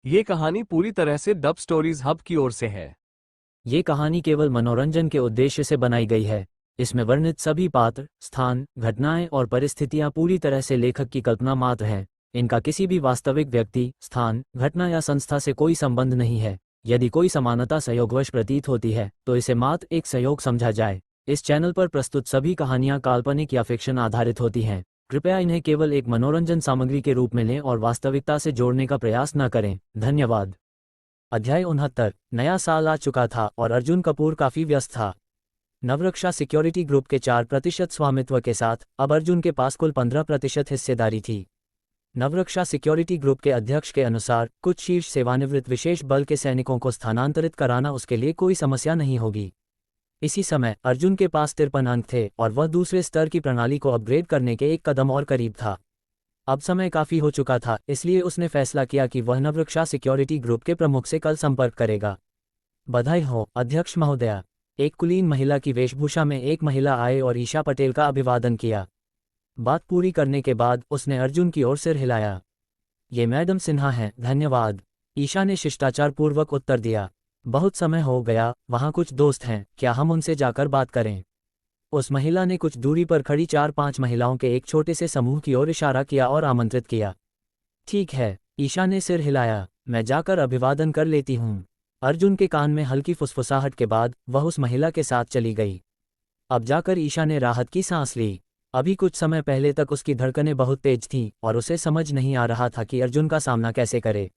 ये कहानी पूरी तरह से डब स्टोरीज हब की ओर से है। ये कहानी केवल मनोरंजन के उद्देश्य से बनाई गई है। इसमें वर्णित सभी पात्र, स्थान, घटनाएं और परिस्थितियां पूरी तरह से लेखक की कल्पना मात्र हैं। इनका किसी भी वास्तविक व्यक्ति, स्थान, घटना या संस्था से कोई संबंध नहीं है। यदि कोई समानता संयोगवश प्रतीत होती है तो इसे मात्र एक संयोग समझा जाए। इस चैनल पर प्रस्तुत सभी कहानियां काल्पनिक या फिक्शन आधारित होती हैं। कृपया इन्हें केवल एक मनोरंजन सामग्री के रूप में लें और वास्तविकता से जोड़ने का प्रयास न करें। धन्यवाद। अध्याय 69। नया साल आ चुका था और अर्जुन कपूर काफी व्यस्त था। नवरक्षा सिक्योरिटी ग्रुप के 4% स्वामित्व के साथ अब अर्जुन के पास कुल 15% हिस्सेदारी थी। नवरक्षा सिक्योरिटी ग्रुप के अध्यक्ष के अनुसार कुछ शीर्ष सेवानिवृत्त विशेष बल के सैनिकों को स्थानांतरित कराना उसके लिए कोई समस्या नहीं होगी। इसी समय अर्जुन के पास 53 अंक थे और वह दूसरे स्तर की प्रणाली को अपग्रेड करने के एक कदम और करीब था। अब समय काफी हो चुका था, इसलिए उसने फैसला किया कि वह नवरक्षा सिक्योरिटी ग्रुप के प्रमुख से कल संपर्क करेगा। बधाई हो अध्यक्ष महोदया। एक कुलीन महिला की वेशभूषा में एक महिला आए और ईशा पटेल का अभिवादन किया। बात पूरी करने के बाद उसने अर्जुन की ओर सिर हिलाया। ये मैडम सिन्हा हैं, धन्यवाद। ईशा ने शिष्टाचारपूर्वक उत्तर दिया। बहुत समय हो गया, वहाँ कुछ दोस्त हैं, क्या हम उनसे जाकर बात करें? उस महिला ने कुछ दूरी पर खड़ी 4-5 महिलाओं के एक छोटे से समूह की ओर इशारा किया और आमंत्रित किया। ठीक है, ईशा ने सिर हिलाया, मैं जाकर अभिवादन कर लेती हूँ। अर्जुन के कान में हल्की फुसफुसाहट के बाद वह उस महिला के साथ चली गई। अब जाकर ईशा ने राहत की सांस ली। अभी कुछ समय पहले तक उसकी धड़कनें बहुत तेज थीं और उसे समझ नहीं आ रहा था कि अर्जुन का सामना कैसे करे।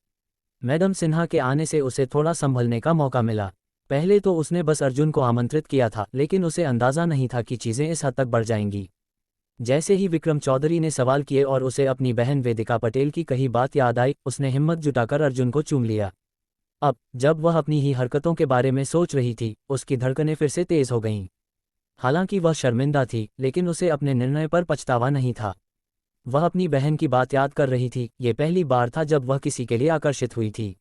मैडम सिन्हा के आने से उसे थोड़ा संभलने का मौका मिला। पहले तो उसने बस अर्जुन को आमंत्रित किया था, लेकिन उसे अंदाजा नहीं था कि चीज़ें इस हद तक बढ़ जाएंगी। जैसे ही विक्रम चौधरी ने सवाल किए और उसे अपनी बहन वेदिका पटेल की कही बात याद आई, उसने हिम्मत जुटाकर अर्जुन को चूम लिया। अब जब वह अपनी ही हरकतों के बारे में सोच रही थी, उसकी धड़कनें फिर से तेज हो गईं। हालांकि वह शर्मिंदा थी, लेकिन उसे अपने निर्णय पर पछतावा नहीं था। वह अपनी बहन की बात याद कर रही थी। ये पहली बार था जब वह किसी के लिए आकर्षित हुई थी।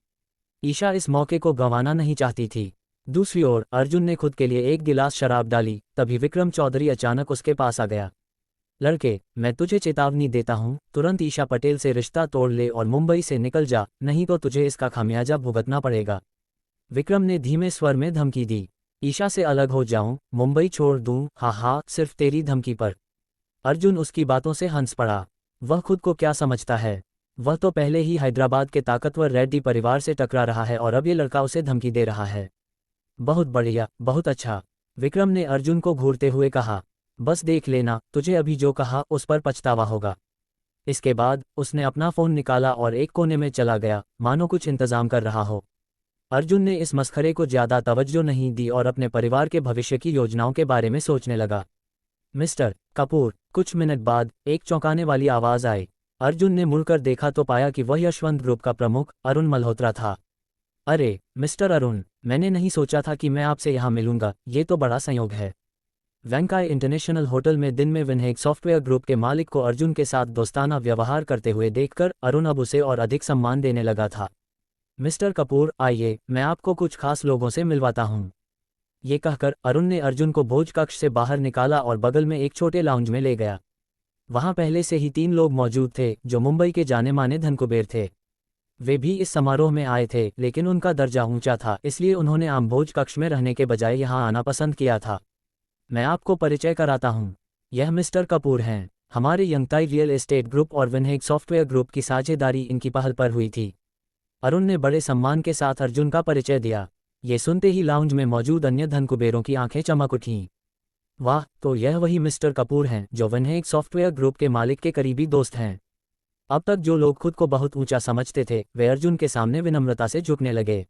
ईशा इस मौके को गंवाना नहीं चाहती थी। दूसरी ओर अर्जुन ने खुद के लिए एक गिलास शराब डाली, तभी विक्रम चौधरी अचानक उसके पास आ गया। लड़के, मैं तुझे चेतावनी देता हूँ, तुरंत ईशा पटेल से रिश्ता तोड़ ले और मुंबई से निकल जा, नहीं तो तुझे इसका खामियाजा भुगतना पड़ेगा। विक्रम ने धीमे स्वर में धमकी दी। ईशा से अलग हो जाऊं, मुंबई छोड़ दूं, हाँ, सिर्फ तेरी धमकी पर। अर्जुन उसकी बातों से हंस पड़ा। वह खुद को क्या समझता है? वह तो पहले ही हैदराबाद के ताकतवर रेड्डी परिवार से टकरा रहा है और अब ये लड़का उसे धमकी दे रहा है। बहुत बढ़िया, बहुत अच्छा, विक्रम ने अर्जुन को घूरते हुए कहा। बस देख लेना, तुझे अभी जो कहा उस पर पछतावा होगा। इसके बाद उसने अपना फ़ोन निकाला और एक कोने में चला गया, मानो कुछ इंतजाम कर रहा हो। अर्जुन ने इस मस्खरे को ज़्यादा तवज्जो नहीं दी और अपने परिवार के भविष्य की योजनाओं के बारे में सोचने लगा। मिस्टर कपूर। कुछ मिनट बाद एक चौंकाने वाली आवाज़ आई। अर्जुन ने मुड़कर देखा तो पाया कि वह यशवंत ग्रुप का प्रमुख अरुण मल्होत्रा था। अरे मिस्टर अरुण, मैंने नहीं सोचा था कि मैं आपसे यहाँ मिलूंगा, ये तो बड़ा संयोग है। वेंकाई इंटरनेशनल होटल में दिन में विनहेक सॉफ्टवेयर ग्रुप के मालिक को अर्जुन के साथ दोस्ताना व्यवहार करते हुए देखकर अरुण अब उसे और अधिक सम्मान देने लगा था। मिस्टर कपूर, आइए, मैं आपको कुछ खास लोगों से मिलवाता हूँ। ये कहकर अरुण ने अर्जुन को भोज कक्ष से बाहर निकाला और बगल में एक छोटे लाउंज में ले गया। वहाँ पहले से ही 3 लोग मौजूद थे जो मुंबई के जाने माने धनकुबेर थे। वे भी इस समारोह में आए थे, लेकिन उनका दर्जा ऊंचा था, इसलिए उन्होंने आम भोज कक्ष में रहने के बजाय यहाँ आना पसंद किया था। मैं आपको परिचय कराता हूँ। यह मिस्टर कपूर हैं। हमारे यंगताई रियल एस्टेट ग्रुप और विनहेक सॉफ्टवेयर ग्रुप की साझेदारी इनकी पहल पर हुई थी। अरुण ने बड़े सम्मान के साथ अर्जुन का परिचय दिया। ये सुनते ही लाउंज में मौजूद अन्य धनकुबेरों की आंखें चमक उठीं। वाह, तो यह वही मिस्टर कपूर हैं जो विनहेक सॉफ्टवेयर ग्रुप के मालिक के करीबी दोस्त हैं। अब तक जो लोग खुद को बहुत ऊंचा समझते थे, वे अर्जुन के सामने विनम्रता से झुकने लगे।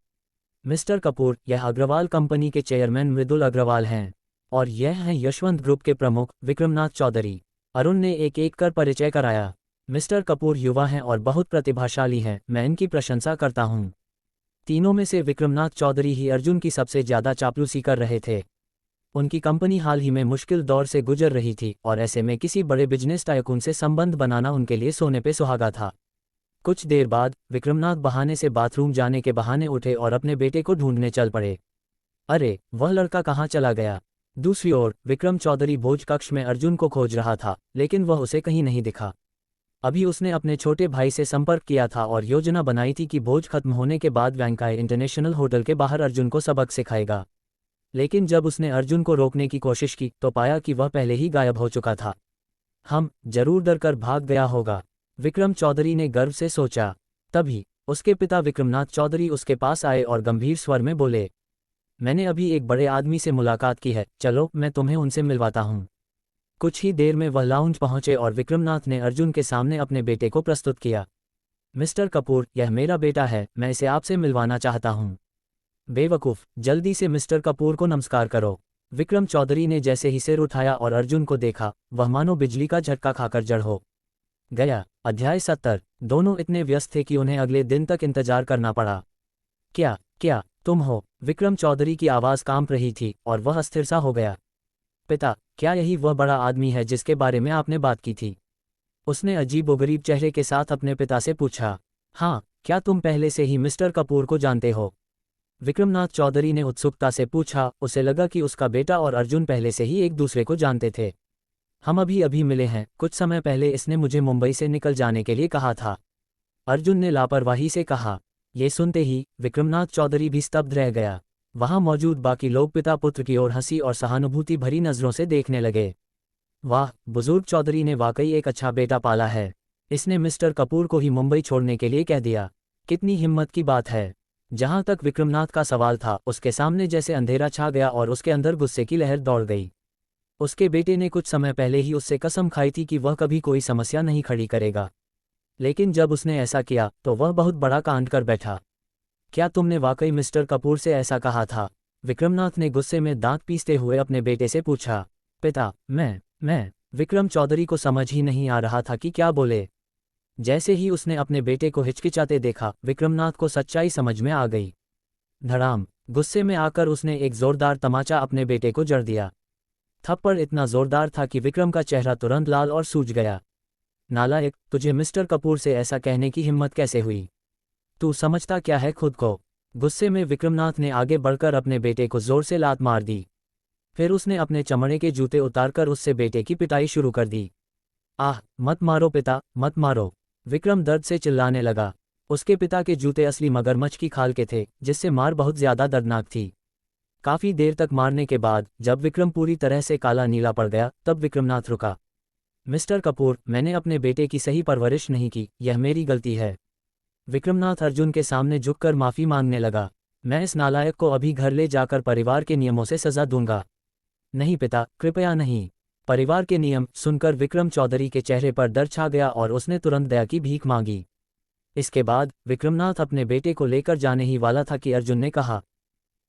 मिस्टर कपूर, यह अग्रवाल कंपनी के चेयरमैन मृदुल अग्रवाल हैं, और यह हैं यशवंत ग्रुप के प्रमुख विक्रमनाथ चौधरी। अरुण ने एक एक कर परिचय कराया। मिस्टर कपूर युवा हैं और बहुत प्रतिभाशाली हैं, मैं इनकी प्रशंसा करता हूँ। तीनों में से विक्रमनाथ चौधरी ही अर्जुन की सबसे ज़्यादा चापलूसी कर रहे थे। उनकी कंपनी हाल ही में मुश्किल दौर से गुजर रही थी और ऐसे में किसी बड़े बिजनेस टाइकून से संबंध बनाना उनके लिए सोने पे सुहागा था। कुछ देर बाद विक्रमनाथ बहाने से बाथरूम जाने के बहाने उठे और अपने बेटे को ढूंढने चल पड़े। अरे, वह लड़का कहाँ चला गया? दूसरी ओर विक्रम चौधरी भोज कक्ष में अर्जुन को खोज रहा था, लेकिन वह उसे कहीं नहीं दिखा। अभी उसने अपने छोटे भाई से संपर्क किया था और योजना बनाई थी कि भोज खत्म होने के बाद वैंकाई इंटरनेशनल होटल के बाहर अर्जुन को सबक सिखाएगा। लेकिन जब उसने अर्जुन को रोकने की कोशिश की तो पाया कि वह पहले ही गायब हो चुका था। हम जरूर डर कर भाग गया होगा, विक्रम चौधरी ने गर्व से सोचा। तभी उसके पिता विक्रमनाथ चौधरी उसके पास आए और गंभीर स्वर में बोले, मैंने अभी एक बड़े आदमी से मुलाकात की है, चलो मैं तुम्हें उनसे मिलवाता हूँ। कुछ ही देर में वह लाउंज पहुंचे और विक्रमनाथ ने अर्जुन के सामने अपने बेटे को प्रस्तुत किया। मिस्टर कपूर, यह मेरा बेटा है, मैं इसे आपसे मिलवाना चाहता हूँ। बेवकूफ़, जल्दी से मिस्टर कपूर को नमस्कार करो। विक्रम चौधरी ने जैसे ही सिर उठाया और अर्जुन को देखा, वह मानो बिजली का झटका खाकर जड़ हो गया। अध्याय 70। दोनों इतने व्यस्त थे कि उन्हें अगले दिन तक इंतजार करना पड़ा। क्या क्या तुम हो? विक्रम चौधरी की आवाज़ कांप रही थी और वह अस्थिर सा हो गया। पिता, क्या यही वह बड़ा आदमी है जिसके बारे में आपने बात की थी? उसने अजीबोगरीब चेहरे के साथ अपने पिता से पूछा। हाँ, क्या तुम पहले से ही मिस्टर कपूर को जानते हो? विक्रमनाथ चौधरी ने उत्सुकता से पूछा। उसे लगा कि उसका बेटा और अर्जुन पहले से ही एक दूसरे को जानते थे। हम अभी अभी मिले हैं, कुछ समय पहले इसने मुझे मुंबई से निकल जाने के लिए कहा था, अर्जुन ने लापरवाही से कहा। ये सुनते ही विक्रमनाथ चौधरी भी स्तब्ध रह गया। वहां मौजूद बाकी लोग पिता पुत्र की ओर हंसी और सहानुभूति भरी नजरों से देखने लगे। वाह, बुजुर्ग चौधरी ने वाकई एक अच्छा बेटा पाला है। इसने मिस्टर कपूर को ही मुंबई छोड़ने के लिए कह दिया। कितनी हिम्मत की बात है। जहां तक विक्रमनाथ का सवाल था, उसके सामने जैसे अंधेरा छा गया और उसके अंदर गुस्से की लहर दौड़ गई। उसके बेटे ने कुछ समय पहले ही उससे कसम खाई थी कि वह कभी कोई समस्या नहीं खड़ी करेगा, लेकिन जब उसने ऐसा किया तो वह बहुत बड़ा कांड कर बैठा। क्या तुमने वाकई मिस्टर कपूर से ऐसा कहा था? विक्रमनाथ ने गुस्से में दांत पीसते हुए अपने बेटे से पूछा। पिता, मैं विक्रम चौधरी को समझ ही नहीं आ रहा था कि क्या बोले। जैसे ही उसने अपने बेटे को हिचकिचाते देखा, विक्रमनाथ को सच्चाई समझ में आ गई। धड़ाम, गुस्से में आकर उसने एक जोरदार तमाचा अपने बेटे को जड़ दिया। थप्पड़ इतना जोरदार था कि विक्रम का चेहरा तुरंत लाल और सूज गया। नालायक, तुझे मिस्टर कपूर से ऐसा कहने की हिम्मत कैसे हुई? तू समझता क्या है खुद को? गुस्से में विक्रमनाथ ने आगे बढ़कर अपने बेटे को जोर से लात मार दी। फिर उसने अपने चमड़े के जूते उतारकर उससे बेटे की पिटाई शुरू कर दी। आह, मत मारो पिता, मत मारो, विक्रम दर्द से चिल्लाने लगा। उसके पिता के जूते असली मगरमच्छ की खाल के थे, जिससे मार बहुत ज्यादा दर्दनाक थी। काफी देर तक मारने के बाद जब विक्रम पूरी तरह से काला नीला पड़ गया, तब विक्रमनाथ रुका। मिस्टर कपूर, मैंने अपने बेटे की सही परवरिश नहीं की, यह मेरी गलती है। विक्रमनाथ अर्जुन के सामने झुककर माफी मांगने लगा। मैं इस नालायक को अभी घर ले जाकर परिवार के नियमों से सजा दूंगा। नहीं पिता, कृपया नहीं। परिवार के नियम सुनकर विक्रम चौधरी के चेहरे पर डर छा गया और उसने तुरंत दया की भीख मांगी। इसके बाद विक्रमनाथ अपने बेटे को लेकर जाने ही वाला था कि अर्जुन ने कहा,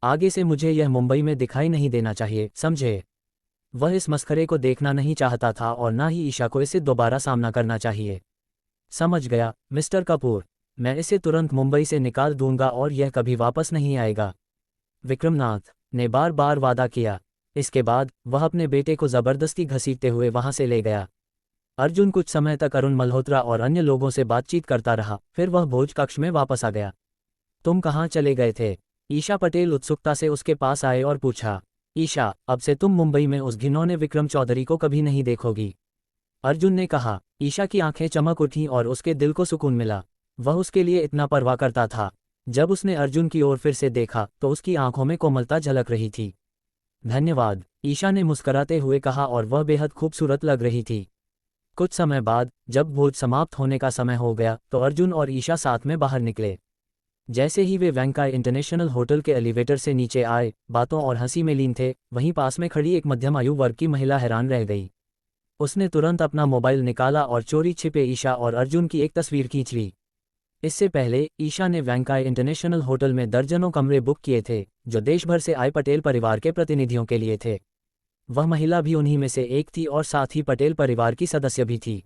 आगे से मुझे यह मुंबई में दिखाई नहीं देना चाहिए, समझे? वह इस मस्खरे को देखना नहीं चाहता था और ना ही ईशा को इसे दोबारा सामना करना चाहिए। समझ गया मिस्टर कपूर, मैं इसे तुरंत मुंबई से निकाल दूंगा और यह कभी वापस नहीं आएगा, विक्रमनाथ ने बार बार वादा किया। इसके बाद वह अपने बेटे को जबरदस्ती घसीटते हुए वहां से ले गया। अर्जुन कुछ समय तक अरुण मल्होत्रा और अन्य लोगों से बातचीत करता रहा, फिर वह भोज कक्ष में वापस आ गया। तुम कहाँ चले गए थे? ईशा पटेल उत्सुकता से उसके पास आए और पूछा। ईशा, अब से तुम मुंबई में उस घिनौने विक्रम चौधरी को कभी नहीं देखोगी, अर्जुन ने कहा। ईशा की आंखें चमक उठीं और उसके दिल को सुकून मिला। वह उसके लिए इतना परवाह करता था। जब उसने अर्जुन की ओर फिर से देखा तो उसकी आंखों में कोमलता झलक रही थी। धन्यवाद, ईशा ने मुस्कुराते हुए कहा और वह बेहद खूबसूरत लग रही थी। कुछ समय बाद जब भोज समाप्त होने का समय हो गया तो अर्जुन और ईशा साथ में बाहर निकले। जैसे ही वे वैंकाई इंटरनेशनल होटल के एलिवेटर से नीचे आए, बातों और हंसी में लीन थे, वहीं पास में खड़ी एक मध्यम आयु वर्ग की महिला हैरान रह गई। उसने तुरंत अपना मोबाइल निकाला और चोरी छिपे ईशा और अर्जुन की एक तस्वीर खींच ली। इससे पहले ईशा ने वैंकाई इंटरनेशनल होटल में दर्जनों कमरे बुक किए थे, जो देश भर से आए पटेल परिवार के प्रतिनिधियों के लिए थे। वह महिला भी उन्हीं में से एक थी और साथ ही पटेल परिवार की सदस्य भी थी।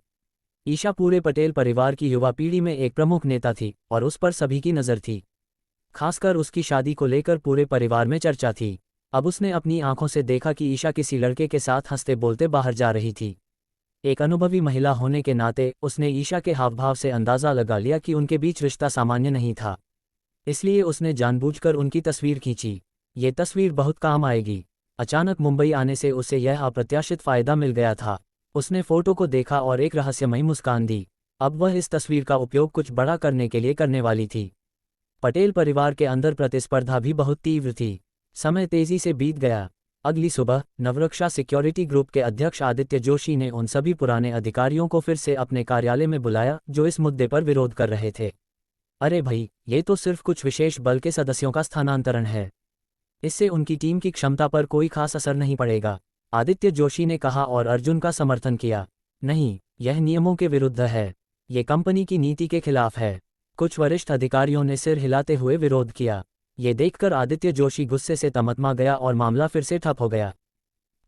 ईशा पूरे पटेल परिवार की युवा पीढ़ी में एक प्रमुख नेता थी और उस पर सभी की नज़र थी। खासकर उसकी शादी को लेकर पूरे परिवार में चर्चा थी। अब उसने अपनी आंखों से देखा कि ईशा किसी लड़के के साथ हंसते बोलते बाहर जा रही थी। एक अनुभवी महिला होने के नाते उसने ईशा के हावभाव से अंदाज़ा लगा लिया कि उनके बीच रिश्ता सामान्य नहीं था। इसलिए उसने जानबूझकर उनकी तस्वीर खींची। ये तस्वीर बहुत काम आएगी। अचानक मुंबई आने से उसे यह अप्रत्याशित फायदा मिल गया था। उसने फोटो को देखा और एक रहस्यमयी मुस्कान दी। अब वह इस तस्वीर का उपयोग कुछ बड़ा करने के लिए करने वाली थी। पटेल परिवार के अंदर प्रतिस्पर्धा भी बहुत तीव्र थी। समय तेजी से बीत गया। अगली सुबह नवरक्षा सिक्योरिटी ग्रुप के अध्यक्ष आदित्य जोशी ने उन सभी पुराने अधिकारियों को फिर से अपने कार्यालय में बुलाया जो इस मुद्दे पर विरोध कर रहे थे। अरे भाई, ये तो सिर्फ कुछ विशेष बल के सदस्यों का स्थानांतरण है, इससे उनकी टीम की क्षमता पर कोई खास असर नहीं पड़ेगा, आदित्य जोशी ने कहा और अर्जुन का समर्थन किया। नहीं, यह नियमों के विरुद्ध है, ये कंपनी की नीति के खिलाफ है। कुछ वरिष्ठ अधिकारियों ने सिर हिलाते हुए विरोध किया। ये देखकर आदित्य जोशी गुस्से से तमतमा गया और मामला फिर से ठप हो गया।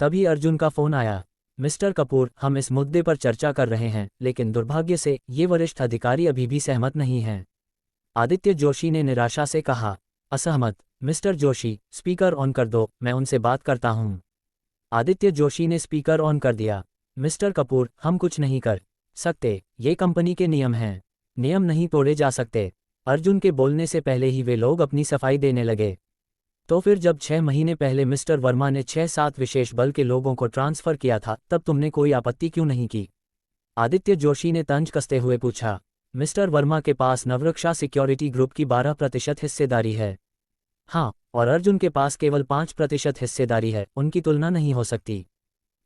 तभी अर्जुन का फोन आया। मिस्टर कपूर, हम इस मुद्दे पर चर्चा कर रहे हैं, लेकिन दुर्भाग्य से ये वरिष्ठ अधिकारी अभी भी सहमत नहीं हैं, आदित्य जोशी ने निराशा से कहा। असहमत? मिस्टर जोशी, स्पीकर ऑन कर दो, मैं उनसे बात करता हूँ। आदित्य जोशी ने स्पीकर ऑन कर दिया। मिस्टर कपूर, हम कुछ नहीं कर सकते, ये कंपनी के नियम हैं, नियम नहीं तोड़े जा सकते। अर्जुन के बोलने से पहले ही वे लोग अपनी सफाई देने लगे। तो फिर जब 6 महीने पहले मिस्टर वर्मा ने 6-7 विशेष बल के लोगों को ट्रांसफर किया था, तब तुमने कोई आपत्ति क्यों नहीं की? आदित्य जोशी ने तंज कसते हुए पूछा। मिस्टर वर्मा के पास नवरक्षा सिक्योरिटी ग्रुप की 12% हिस्सेदारी है। हाँ, और अर्जुन के पास केवल 5% हिस्सेदारी है, उनकी तुलना नहीं हो सकती।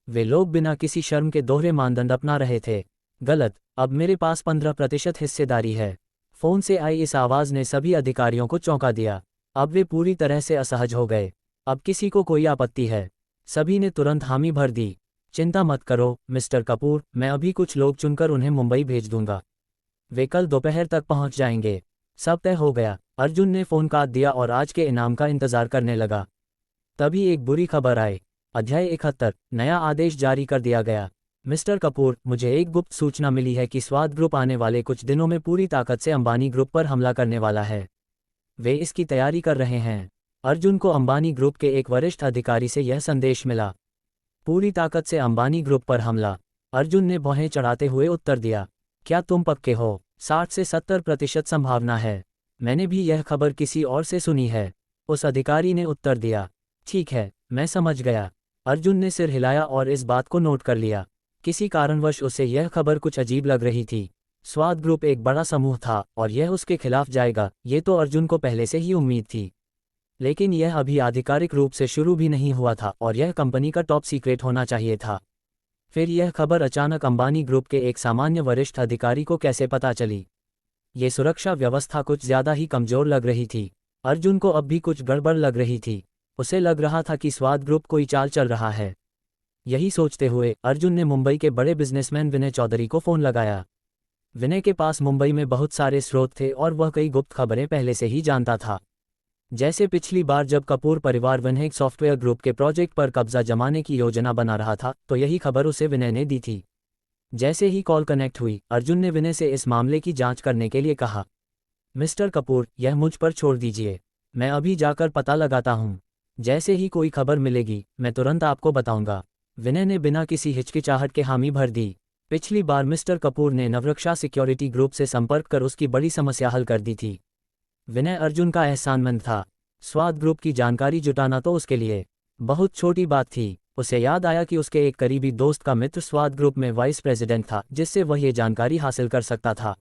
वे लोग बिना किसी शर्म के दोहरे मानदंड अपना रहे थे। गलत, अब मेरे पास 15% हिस्सेदारी है। फोन से आई इस आवाज़ ने सभी अधिकारियों को चौंका दिया। अब वे पूरी तरह से असहज हो गए। अब किसी को कोई आपत्ति है? सभी ने तुरंत हामी भर दी। चिंता मत करो मिस्टर कपूर, मैं अभी कुछ लोग चुनकर उन्हें मुंबई भेज दूंगा, वे कल दोपहर तक पहुंच जाएंगे। सब तय हो गया। अर्जुन ने फोन काट दिया और आज के इनाम का इंतजार करने लगा। तभी एक बुरी खबर आई। अध्याय 71, नया आदेश जारी कर दिया गया। मिस्टर कपूर, मुझे एक गुप्त सूचना मिली है कि स्वाद ग्रुप आने वाले कुछ दिनों में पूरी ताकत से अंबानी ग्रुप पर हमला करने वाला है। वे इसकी तैयारी कर रहे हैं। अर्जुन को अंबानी ग्रुप के एक वरिष्ठ अधिकारी से यह संदेश मिला। पूरी ताकत से अंबानी ग्रुप पर हमला? अर्जुन ने भौहें चढ़ाते हुए उत्तर दिया। क्या तुम पक्के हो? 60 से 70% संभावना है। मैंने भी यह खबर किसी और से सुनी है, उस अधिकारी ने उत्तर दिया। ठीक है, मैं समझ गया। अर्जुन ने सिर हिलाया और इस बात को नोट कर लिया। किसी कारणवश उसे यह खबर कुछ अजीब लग रही थी। स्वाद ग्रुप एक बड़ा समूह था और यह उसके खिलाफ जाएगा, ये तो अर्जुन को पहले से ही उम्मीद थी। लेकिन यह अभी आधिकारिक रूप से शुरू भी नहीं हुआ था और यह कंपनी का टॉप सीक्रेट होना चाहिए था। फिर यह खबर अचानक अंबानी ग्रुप के एक सामान्य वरिष्ठ अधिकारी को कैसे पता चली? ये सुरक्षा व्यवस्था कुछ ज्यादा ही कमजोर लग रही थी। अर्जुन को अब भी कुछ गड़बड़ लग रही थी। उसे लग रहा था कि स्वाद ग्रुप कोई चाल चल रहा है। यही सोचते हुए अर्जुन ने मुंबई के बड़े बिजनेसमैन विनय चौधरी को फोन लगाया। विनय के पास मुंबई में बहुत सारे स्रोत थे और वह कई गुप्त खबरें पहले से ही जानता था। जैसे पिछली बार जब कपूर परिवार विनय सॉफ्टवेयर ग्रुप के प्रोजेक्ट पर कब्जा जमाने की योजना बना रहा था, तो यही खबर उसे विनय ने दी थी। जैसे ही कॉल कनेक्ट हुई, अर्जुन ने विनय से इस मामले की जांच करने के लिए कहा। मिस्टर कपूर, यह मुझ पर छोड़ दीजिए, मैं अभी जाकर पता लगाता हूँ। जैसे ही कोई खबर मिलेगी मैं तुरंत आपको बताऊंगा। विनय ने बिना किसी हिचकिचाहट के हामी भर दी। पिछली बार मिस्टर कपूर ने नवरक्षा सिक्योरिटी ग्रुप से संपर्क कर उसकी बड़ी समस्या हल कर दी थी। विनय अर्जुन का एहसानमंद था। स्वाद ग्रुप की जानकारी जुटाना तो उसके लिए बहुत छोटी बात थी। उसे याद आया कि उसके एक करीबी दोस्त का मित्र स्वाद ग्रुप में वाइस प्रेसिडेंट था, जिससे वह ये जानकारी हासिल कर सकता था।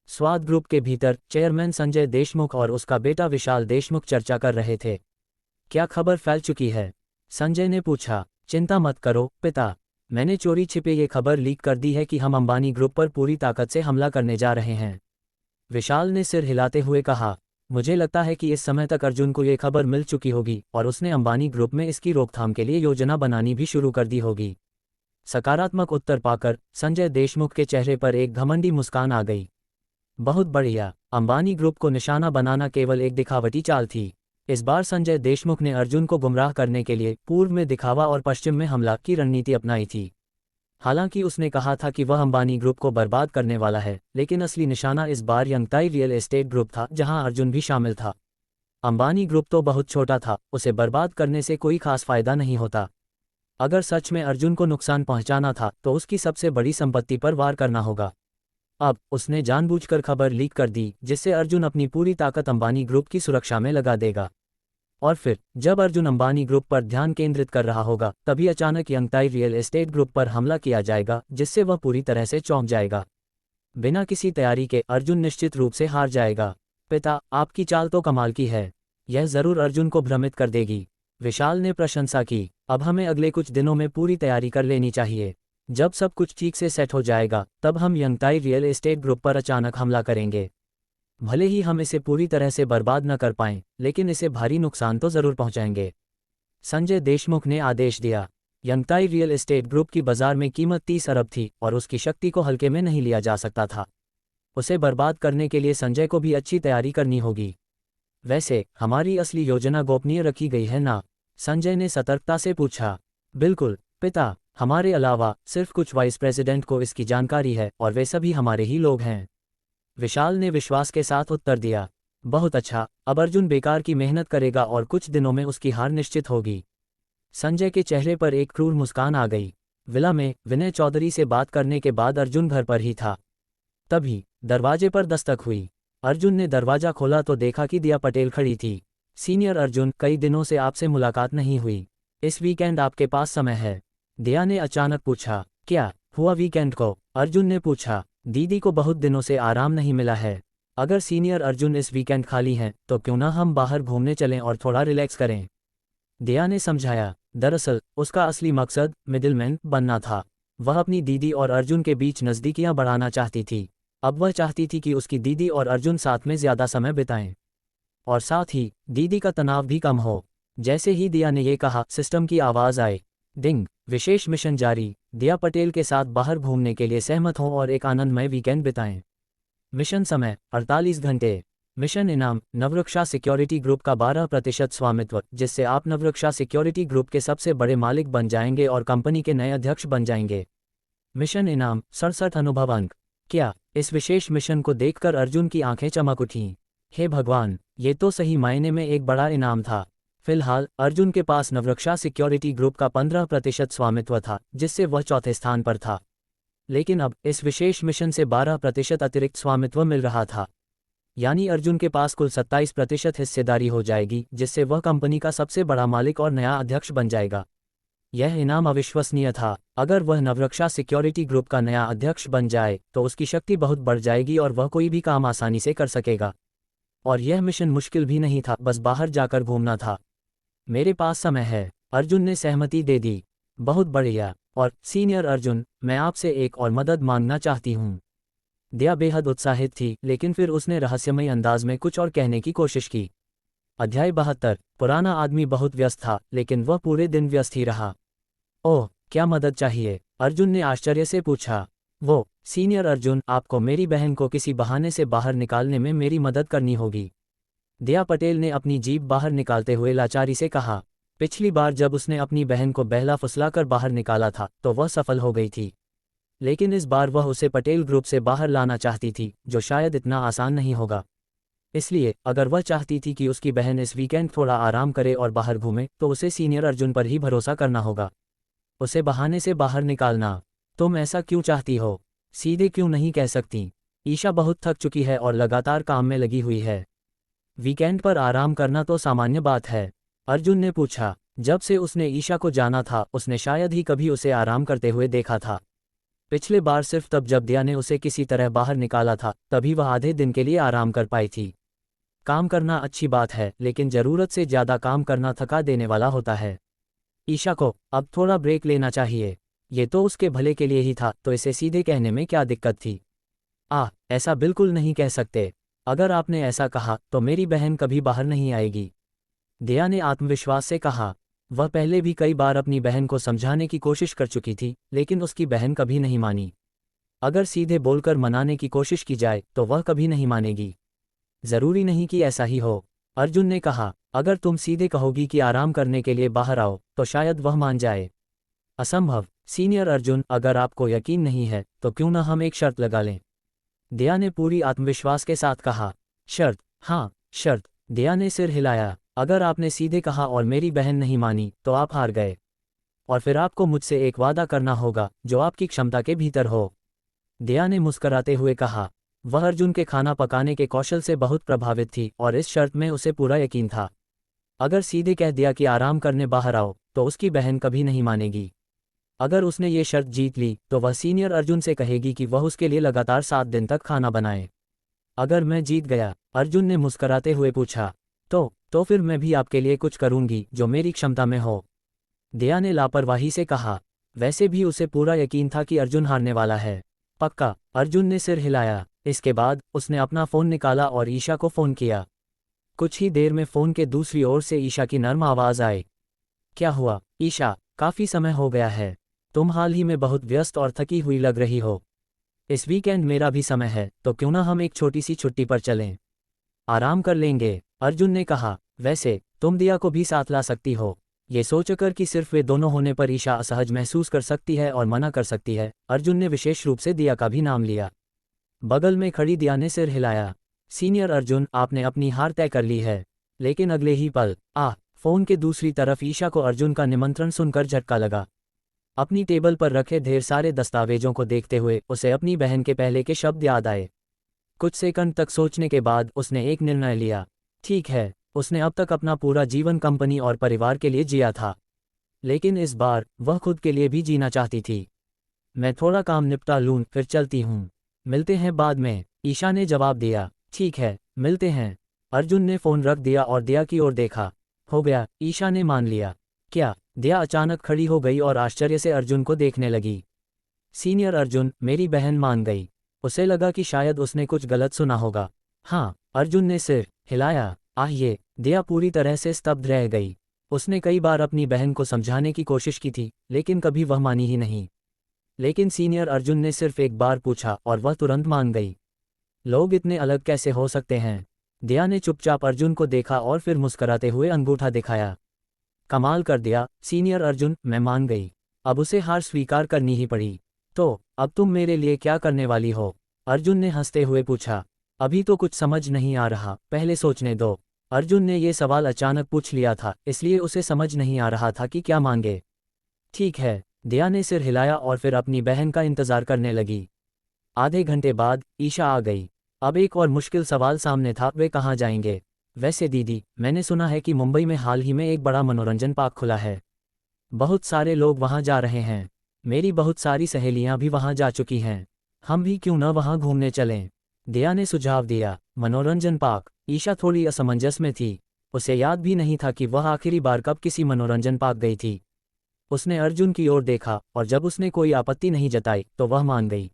स्वाद ग्रुप के भीतर चेयरमैन संजय देशमुख और उसका बेटा विशाल देशमुख चर्चा कर रहे थे। क्या खबर फैल चुकी है? संजय ने पूछा। चिंता मत करो पिता, मैंने चोरी छिपे ये खबर लीक कर दी है कि हम अंबानी ग्रुप पर पूरी ताकत से हमला करने जा रहे हैं। विशाल ने सिर हिलाते हुए कहा। मुझे लगता है कि इस समय तक अर्जुन को ये खबर मिल चुकी होगी और उसने अंबानी ग्रुप में इसकी रोकथाम के लिए योजना बनानी भी शुरू कर दी होगी। सकारात्मक उत्तर पाकर संजय देशमुख के चेहरे पर एक घमंडी मुस्कान आ गई। बहुत बढ़िया, अंबानी ग्रुप को निशाना बनाना केवल एक दिखावटी चाल थी। इस बार संजय देशमुख ने अर्जुन को गुमराह करने के लिए पूर्व में दिखावा और पश्चिम में हमला की रणनीति अपनाई थी। हालांकि उसने कहा था कि वह अंबानी ग्रुप को बर्बाद करने वाला है, लेकिन असली निशाना इस बार यंगताई रियल एस्टेट ग्रुप था, जहां अर्जुन भी शामिल था। अंबानी ग्रुप तो बहुत छोटा था, उसे बर्बाद करने से कोई खास फायदा नहीं होता। अगर सच में अर्जुन को नुकसान पहुंचाना था तो उसकी सबसे बड़ी संपत्ति पर वार करना होगा। अब उसने जानबूझकर खबर लीक कर दी, जिससे अर्जुन अपनी पूरी ताकत अंबानी ग्रुप की सुरक्षा में लगा देगा। और फिर जब अर्जुन अंबानी ग्रुप पर ध्यान केंद्रित कर रहा होगा, तभी अचानक यंगताई रियल एस्टेट ग्रुप पर हमला किया जाएगा, जिससे वह पूरी तरह से चौंक जाएगा। बिना किसी तैयारी के अर्जुन निश्चित रूप से हार जाएगा। पिता, आपकी चाल तो कमाल की है, यह जरूर अर्जुन को भ्रमित कर देगी। विशाल ने प्रशंसा की। अब हमें अगले कुछ दिनों में पूरी तैयारी कर लेनी चाहिए। जब सब कुछ ठीक से सेट हो जाएगा तब हम यंगताई रियल एस्टेट ग्रुप पर अचानक हमला करेंगे। भले ही हम इसे पूरी तरह से बर्बाद न कर पाएं, लेकिन इसे भारी नुकसान तो जरूर पहुंचाएंगे। संजय देशमुख ने आदेश दिया। यंगताई रियल एस्टेट ग्रुप की बाजार में कीमत 30 अरब थी और उसकी शक्ति को हल्के में नहीं लिया जा सकता था। उसे बर्बाद करने के लिए संजय को भी अच्छी तैयारी करनी होगी। वैसे हमारी असली योजना गोपनीय रखी गई है ना? संजय ने सतर्कता से पूछा। बिल्कुल पिता, हमारे अलावा सिर्फ कुछ वाइस प्रेसिडेंट को इसकी जानकारी है और वे सभी हमारे ही लोग हैं। विशाल ने विश्वास के साथ उत्तर दिया। बहुत अच्छा, अब अर्जुन बेकार की मेहनत करेगा और कुछ दिनों में उसकी हार निश्चित होगी। संजय के चेहरे पर एक क्रूर मुस्कान आ गई। विला में विनय चौधरी से बात करने के बाद अर्जुन घर पर ही था। तभी दरवाजे पर दस्तक हुई। अर्जुन ने दरवाजा खोला तो देखा कि दिया पटेल खड़ी थी। सीनियर अर्जुन, कई दिनों से आपसे मुलाकात नहीं हुई, इस वीकेंड आपके पास समय है? दिया ने अचानक पूछा। क्या हुआ वीकेंड को? अर्जुन ने पूछा। दीदी को बहुत दिनों से आराम नहीं मिला है। अगर सीनियर अर्जुन इस वीकेंड खाली हैं तो क्यों ना हम बाहर घूमने चलें और थोड़ा रिलैक्स करें? दिया ने समझाया। दरअसल उसका असली मकसद मिडिलमैन बनना था। वह अपनी दीदी और अर्जुन के बीच नज़दीकियां बढ़ाना चाहती थी। अब वह चाहती थी कि उसकी दीदी और अर्जुन साथ में ज़्यादा समय बिताएं और साथ ही दीदी का तनाव भी कम हो। जैसे ही दिया ने ये कहा, सिस्टम की आवाज़ आए। डिंग, विशेष मिशन जारी। दिया पटेल के साथ बाहर घूमने के लिए सहमत हों और एक आनंदमय वीकेंड बिताएं। मिशन समय 48 घंटे। मिशन इनाम नवरक्षा सिक्योरिटी ग्रुप का 12% स्वामित्व, जिससे आप नवरक्षा सिक्योरिटी ग्रुप के सबसे बड़े मालिक बन जाएंगे और कंपनी के नए अध्यक्ष बन जाएंगे। मिशन इनाम 67 अनुभव अंक। क्या इस विशेष मिशन को देखकर अर्जुन की आंखें चमक उठीं। हे भगवान, ये तो सही मायने में एक बड़ा इनाम था। फिलहाल अर्जुन के पास नवरक्षा सिक्योरिटी ग्रुप का 15% स्वामित्व था, जिससे वह चौथे स्थान पर था। लेकिन अब इस विशेष मिशन से 12% अतिरिक्त स्वामित्व मिल रहा था। यानी अर्जुन के पास कुल 27% हिस्सेदारी हो जाएगी, जिससे वह कंपनी का सबसे बड़ा मालिक और नया अध्यक्ष बन जाएगा। यह इनाम अविश्वसनीय था। अगर वह नवरक्षा सिक्योरिटी ग्रुप का नया अध्यक्ष बन जाए तो उसकी शक्ति बहुत बढ़ जाएगी और वह कोई भी काम आसानी से कर सकेगा। और यह मिशन मुश्किल भी नहीं था, बस बाहर जाकर घूमना था। मेरे पास समय है। अर्जुन ने सहमति दे दी। बहुत बढ़िया। और सीनियर अर्जुन, मैं आपसे एक और मदद मांगना चाहती हूँ। दिया बेहद उत्साहित थी, लेकिन फिर उसने रहस्यमय अंदाज में कुछ और कहने की कोशिश की। अध्याय 72। पुराना आदमी बहुत व्यस्त था, लेकिन वह पूरे दिन व्यस्त ही रहा। ओह, क्या मदद चाहिए? अर्जुन ने आश्चर्य से पूछा। वो सीनियर अर्जुन, आपको मेरी बहन को किसी बहाने से बाहर निकालने में मेरी मदद करनी होगी। दिया पटेल ने अपनी जीभ बाहर निकालते हुए लाचारी से कहा। पिछली बार जब उसने अपनी बहन को बहला फुसलाकर बाहर निकाला था तो वह सफल हो गई थी, लेकिन इस बार वह उसे पटेल ग्रुप से बाहर लाना चाहती थी, जो शायद इतना आसान नहीं होगा। इसलिए अगर वह चाहती थी कि उसकी बहन इस वीकेंड थोड़ा आराम करे और बाहर घूमे, तो उसे सीनियर अर्जुन पर ही भरोसा करना होगा। उसे बहाने से बाहर निकालना। तुम ऐसा क्यों चाहती हो? सीधे क्यों नहीं कह सकती? ईशा बहुत थक चुकी है और लगातार काम में लगी हुई है। वीकेंड पर आराम करना तो सामान्य बात है। अर्जुन ने पूछा। जब से उसने ईशा को जाना था, उसने शायद ही कभी उसे आराम करते हुए देखा था। पिछले बार सिर्फ तब जब दिया ने उसे किसी तरह बाहर निकाला था, तभी वह आधे दिन के लिए आराम कर पाई थी। काम करना अच्छी बात है, लेकिन जरूरत से ज्यादा काम करना थका देने वाला होता है। ईशा को अब थोड़ा ब्रेक लेना चाहिए। ये तो उसके भले के लिए ही था, तो इसे सीधे कहने में क्या दिक्कत थी? ऐसा बिल्कुल नहीं कह सकते। अगर आपने ऐसा कहा तो मेरी बहन कभी बाहर नहीं आएगी, दिया ने आत्मविश्वास से कहा। वह पहले भी कई बार अपनी बहन को समझाने की कोशिश कर चुकी थी, लेकिन उसकी बहन कभी नहीं मानी। अगर सीधे बोलकर मनाने की कोशिश की जाए तो वह कभी नहीं मानेगी। जरूरी नहीं कि ऐसा ही हो, अर्जुन ने कहा। अगर तुम सीधे कहोगी कि आराम करने के लिए बाहर आओ, तो शायद वह मान जाए। असंभव। सीनियर अर्जुन, अगर आपको यकीन नहीं है तो क्यों न हम एक शर्त लगा लें, दिया ने पूरी आत्मविश्वास के साथ कहा। शर्त? हाँ, शर्त। दिया ने सिर हिलाया। अगर आपने सीधे कहा और मेरी बहन नहीं मानी तो आप हार गए, और फिर आपको मुझसे एक वादा करना होगा जो आपकी क्षमता के भीतर हो, दिया ने मुस्कराते हुए कहा। वह अर्जुन के खाना पकाने के कौशल से बहुत प्रभावित थी और इस शर्त में उसे पूरा यकीन था। अगर सीधे कह दिया कि आराम करने बाहर आओ, तो उसकी बहन कभी नहीं मानेगी। अगर उसने ये शर्त जीत ली तो वह सीनियर अर्जुन से कहेगी कि वह उसके लिए लगातार 7 दिन तक खाना बनाए। अगर मैं जीत गया, अर्जुन ने मुस्कराते हुए पूछा, तो फिर मैं भी आपके लिए कुछ करूंगी जो मेरी क्षमता में हो। दिया ने लापरवाही से कहा। वैसे भी उसे पूरा यकीन था कि अर्जुन हारने वाला है। पक्का, अर्जुन ने सिर हिलाया। इसके बाद उसने अपना फ़ोन निकाला और ईशा को फ़ोन किया। कुछ ही देर में फ़ोन के दूसरी ओर से ईशा की नर्म आवाज़ आई। क्या हुआ ईशा, काफ़ी समय हो गया है। तुम हाल ही में बहुत व्यस्त और थकी हुई लग रही हो। इस वीकेंड मेरा भी समय है, तो क्यों ना हम एक छोटी सी छुट्टी पर चलें। आराम कर लेंगे, अर्जुन ने कहा। वैसे तुम दिया को भी साथ ला सकती हो। ये सोचकर कि सिर्फ वे दोनों होने पर ईशा असहज महसूस कर सकती है और मना कर सकती है, अर्जुन ने विशेष रूप से दिया का भी नाम लिया। बगल में खड़ी दिया ने सिर हिलाया। सीनियर अर्जुन, आपने अपनी हार तय कर ली है। लेकिन अगले ही पल फ़ोन के दूसरी तरफ ईशा को अर्जुन का निमंत्रण सुनकर झटका लगा। अपनी टेबल पर रखे ढेर सारे दस्तावेजों को देखते हुए उसे अपनी बहन के पहले के शब्द याद आए। कुछ सेकंड तक सोचने के बाद उसने एक निर्णय लिया। ठीक है, उसने अब तक अपना पूरा जीवन कंपनी और परिवार के लिए जिया था, लेकिन इस बार वह खुद के लिए भी जीना चाहती थी। मैं थोड़ा काम निपटा लूँ फिर चलती हूँ। मिलते हैं बाद में, ईशा ने जवाब दिया। ठीक है, मिलते हैं। अर्जुन ने फ़ोन रख दिया और दिया की ओर देखा। हो गया, ईशा ने मान लिया। क्या? दिया अचानक खड़ी हो गई और आश्चर्य से अर्जुन को देखने लगी। सीनियर अर्जुन, मेरी बहन मान गई। उसे लगा कि शायद उसने कुछ गलत सुना होगा। हाँ, अर्जुन ने सिर हिलाया। ये दिया पूरी तरह से स्तब्ध रह गई। उसने कई बार अपनी बहन को समझाने की कोशिश की थी, लेकिन कभी वह मानी ही नहीं। लेकिन सीनियर अर्जुन ने सिर्फ एक बार पूछा और वह तुरंत मान गई। लोग इतने अलग कैसे हो सकते हैं? दिया ने चुपचाप अर्जुन को देखा और फिर मुस्कराते हुए अंगूठा दिखाया। कमाल कर दिया, सीनियर अर्जुन, मैं मान गई। अब उसे हार स्वीकार करनी ही पड़ी। तो अब तुम मेरे लिए क्या करने वाली हो? अर्जुन ने हंसते हुए पूछा। अभी तो कुछ समझ नहीं आ रहा, पहले सोचने दो। अर्जुन ने ये सवाल अचानक पूछ लिया था, इसलिए उसे समझ नहीं आ रहा था कि क्या मांगे। ठीक है, दिया ने सिर हिलाया और फिर अपनी बहन का इंतजार करने लगी। आधे घंटे बाद ईशा आ गई। अब एक और मुश्किल सवाल सामने था, वे कहाँ जाएंगे? वैसे दीदी, मैंने सुना है कि मुंबई में हाल ही में एक बड़ा मनोरंजन पार्क खुला है। बहुत सारे लोग वहाँ जा रहे हैं। मेरी बहुत सारी सहेलियाँ भी वहाँ जा चुकी हैं। हम भी क्यों न वहाँ घूमने चलें? दिया ने सुझाव दिया। मनोरंजन पार्क? ईशा थोड़ी असमंजस में थी। उसे याद भी नहीं था कि वह आखिरी बार कब किसी मनोरंजन पार्क गई थी। उसने अर्जुन की ओर देखा और जब उसने कोई आपत्ति नहीं जताई तो वह मान गई।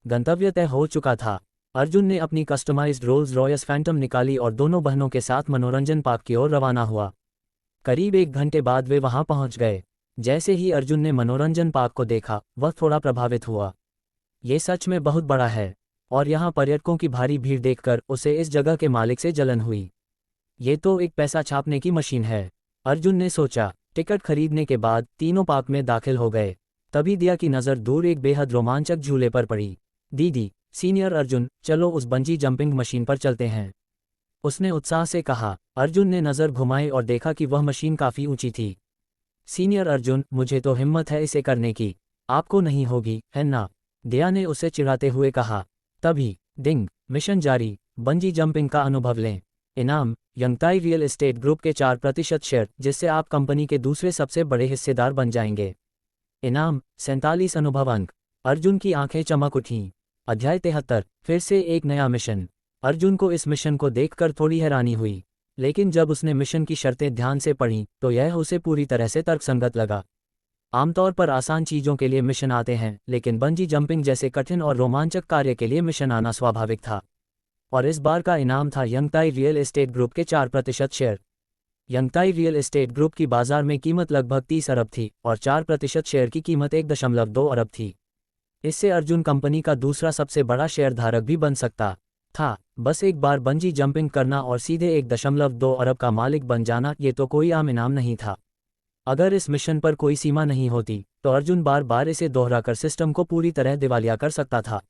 गंतव्य तय हो चुका था। अर्जुन ने अपनी कस्टमाइज्ड रोल्स रॉयस फैंटम निकाली और दोनों बहनों के साथ मनोरंजन पार्क की ओर रवाना हुआ। करीब 1 घंटे बाद वे वहां पहुंच गए। जैसे ही अर्जुन ने मनोरंजन पार्क को देखा, वह थोड़ा प्रभावित हुआ। ये सच में बहुत बड़ा है, और यहाँ पर्यटकों की भारी भीड़ देखकर उसे इस जगह के मालिक से जलन हुई। ये तो एक पैसा छापने की मशीन है, अर्जुन ने सोचा। टिकट खरीदने के बाद तीनों पार्क में दाखिल हो गए। तभी दिया की नज़र दूर एक बेहद रोमांचक झूले पर पड़ी। दीदी, सीनियर अर्जुन, चलो उस बंजी जंपिंग मशीन पर चलते हैं, उसने उत्साह से कहा। अर्जुन ने नज़र घुमाई और देखा कि वह मशीन काफ़ी ऊंची थी। सीनियर अर्जुन, मुझे तो हिम्मत है इसे करने की, आपको नहीं होगी, है ना? दिया ने उसे चिढ़ाते हुए कहा। तभी डिंग, मिशन जारी। बंजी जंपिंग का अनुभव लें। इनाम, यंगताई रियल एस्टेट ग्रुप के 4% शेयर, जिससे आप कंपनी के दूसरे सबसे बड़े हिस्सेदार बन जाएंगे। इनाम, 47 अनुभव अंक। अर्जुन की आंखें चमक उठीं। अध्याय 73, फिर से एक नया मिशन। अर्जुन को इस मिशन को देखकर थोड़ी हैरानी हुई, लेकिन जब उसने मिशन की शर्तें ध्यान से पढ़ीं तो यह उसे पूरी तरह से तर्कसंगत लगा। आमतौर पर आसान चीज़ों के लिए मिशन आते हैं, लेकिन बंजी जंपिंग जैसे कठिन और रोमांचक कार्य के लिए मिशन आना स्वाभाविक था। और इस बार का इनाम था यंगताई रियल एस्टेट ग्रुप के 4% शेयर। यंगताई रियल एस्टेट ग्रुप की बाजार में कीमत लगभग 30 अरब थी और 4% शेयर की कीमत 1.2 अरब थी। इससे अर्जुन कंपनी का दूसरा सबसे बड़ा शेयरधारक भी बन सकता था। बस एक बार बंजी जंपिंग करना और सीधे 1.2 अरब का मालिक बन जाना, ये तो कोई आम इनाम नहीं था। अगर इस मिशन पर कोई सीमा नहीं होती तो अर्जुन बार बार इसे दोहराकर सिस्टम को पूरी तरह दिवालिया कर सकता था।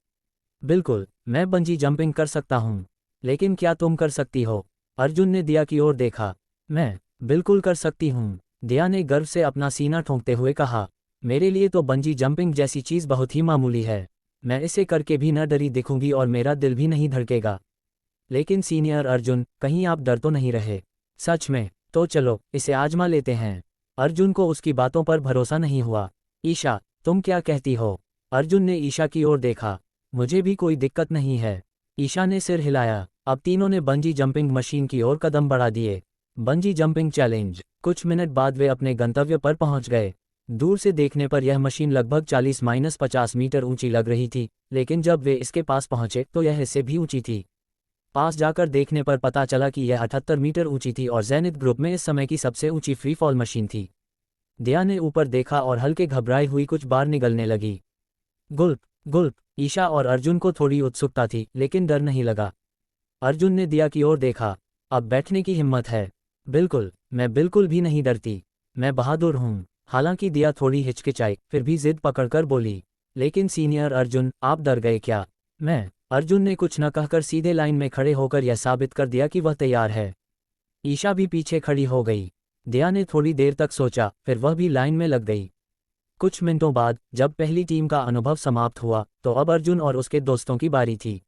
बिल्कुल, मैं बंजी जंपिंग कर सकता हूँ, लेकिन क्या तुम कर सकती हो? अर्जुन ने दिया की ओर देखा। मैं बिल्कुल कर सकती हूँ, दिया ने गर्व से अपना सीना ठोंकते हुए कहा। मेरे लिए तो बंजी जंपिंग जैसी चीज़ बहुत ही मामूली है। मैं इसे करके भी न डरी दिखूंगी और मेरा दिल भी नहीं धड़केगा। लेकिन सीनियर अर्जुन, कहीं आप डर तो नहीं रहे? सच में? तो चलो इसे आजमा लेते हैं। अर्जुन को उसकी बातों पर भरोसा नहीं हुआ। ईशा, तुम क्या कहती हो? अर्जुन ने ईशा की ओर देखा। मुझे भी कोई दिक्कत नहीं है। ईशा ने सिर हिलाया। अब तीनों ने बंजी जंपिंग मशीन की ओर कदम बढ़ा दिए। Bungee jumping challenge. कुछ मिनट बाद वे अपने गंतव्य पर पहुंच गए। दूर से देखने पर यह मशीन लगभग 40-50 मीटर ऊंची लग रही थी, लेकिन जब वे इसके पास पहुंचे तो यह इससे भी ऊंची थी। पास जाकर देखने पर पता चला कि यह 78 मीटर ऊंची थी और जेनिथ ग्रुप में इस समय की सबसे ऊंची फ्री फॉल मशीन थी। दया ने ऊपर देखा और हल्के घबराई हुई कुछ बार निगलने लगी। गुल्प गुल्प। ईशा और अर्जुन को थोड़ी उत्सुकता थी, लेकिन डर नहीं लगा। अर्जुन ने दिया की ओर देखा। अब बैठने की हिम्मत है। बिल्कुल, मैं बिल्कुल भी नहीं डरती। मैं बहादुर हूँ। हालांकि दिया थोड़ी हिचकिचाई, फिर भी जिद पकड़कर बोली, लेकिन सीनियर अर्जुन, आप डर गए क्या? मैं। अर्जुन ने कुछ न कहकर सीधे लाइन में खड़े होकर यह साबित कर दिया कि वह तैयार है। ईशा भी पीछे खड़ी हो गई। दया ने थोड़ी देर तक सोचा, फिर वह भी लाइन में लग गई। कुछ मिनटों बाद जब पहली टीम का अनुभव समाप्त हुआ तो अब अर्जुन और उसके दोस्तों की बारी थी।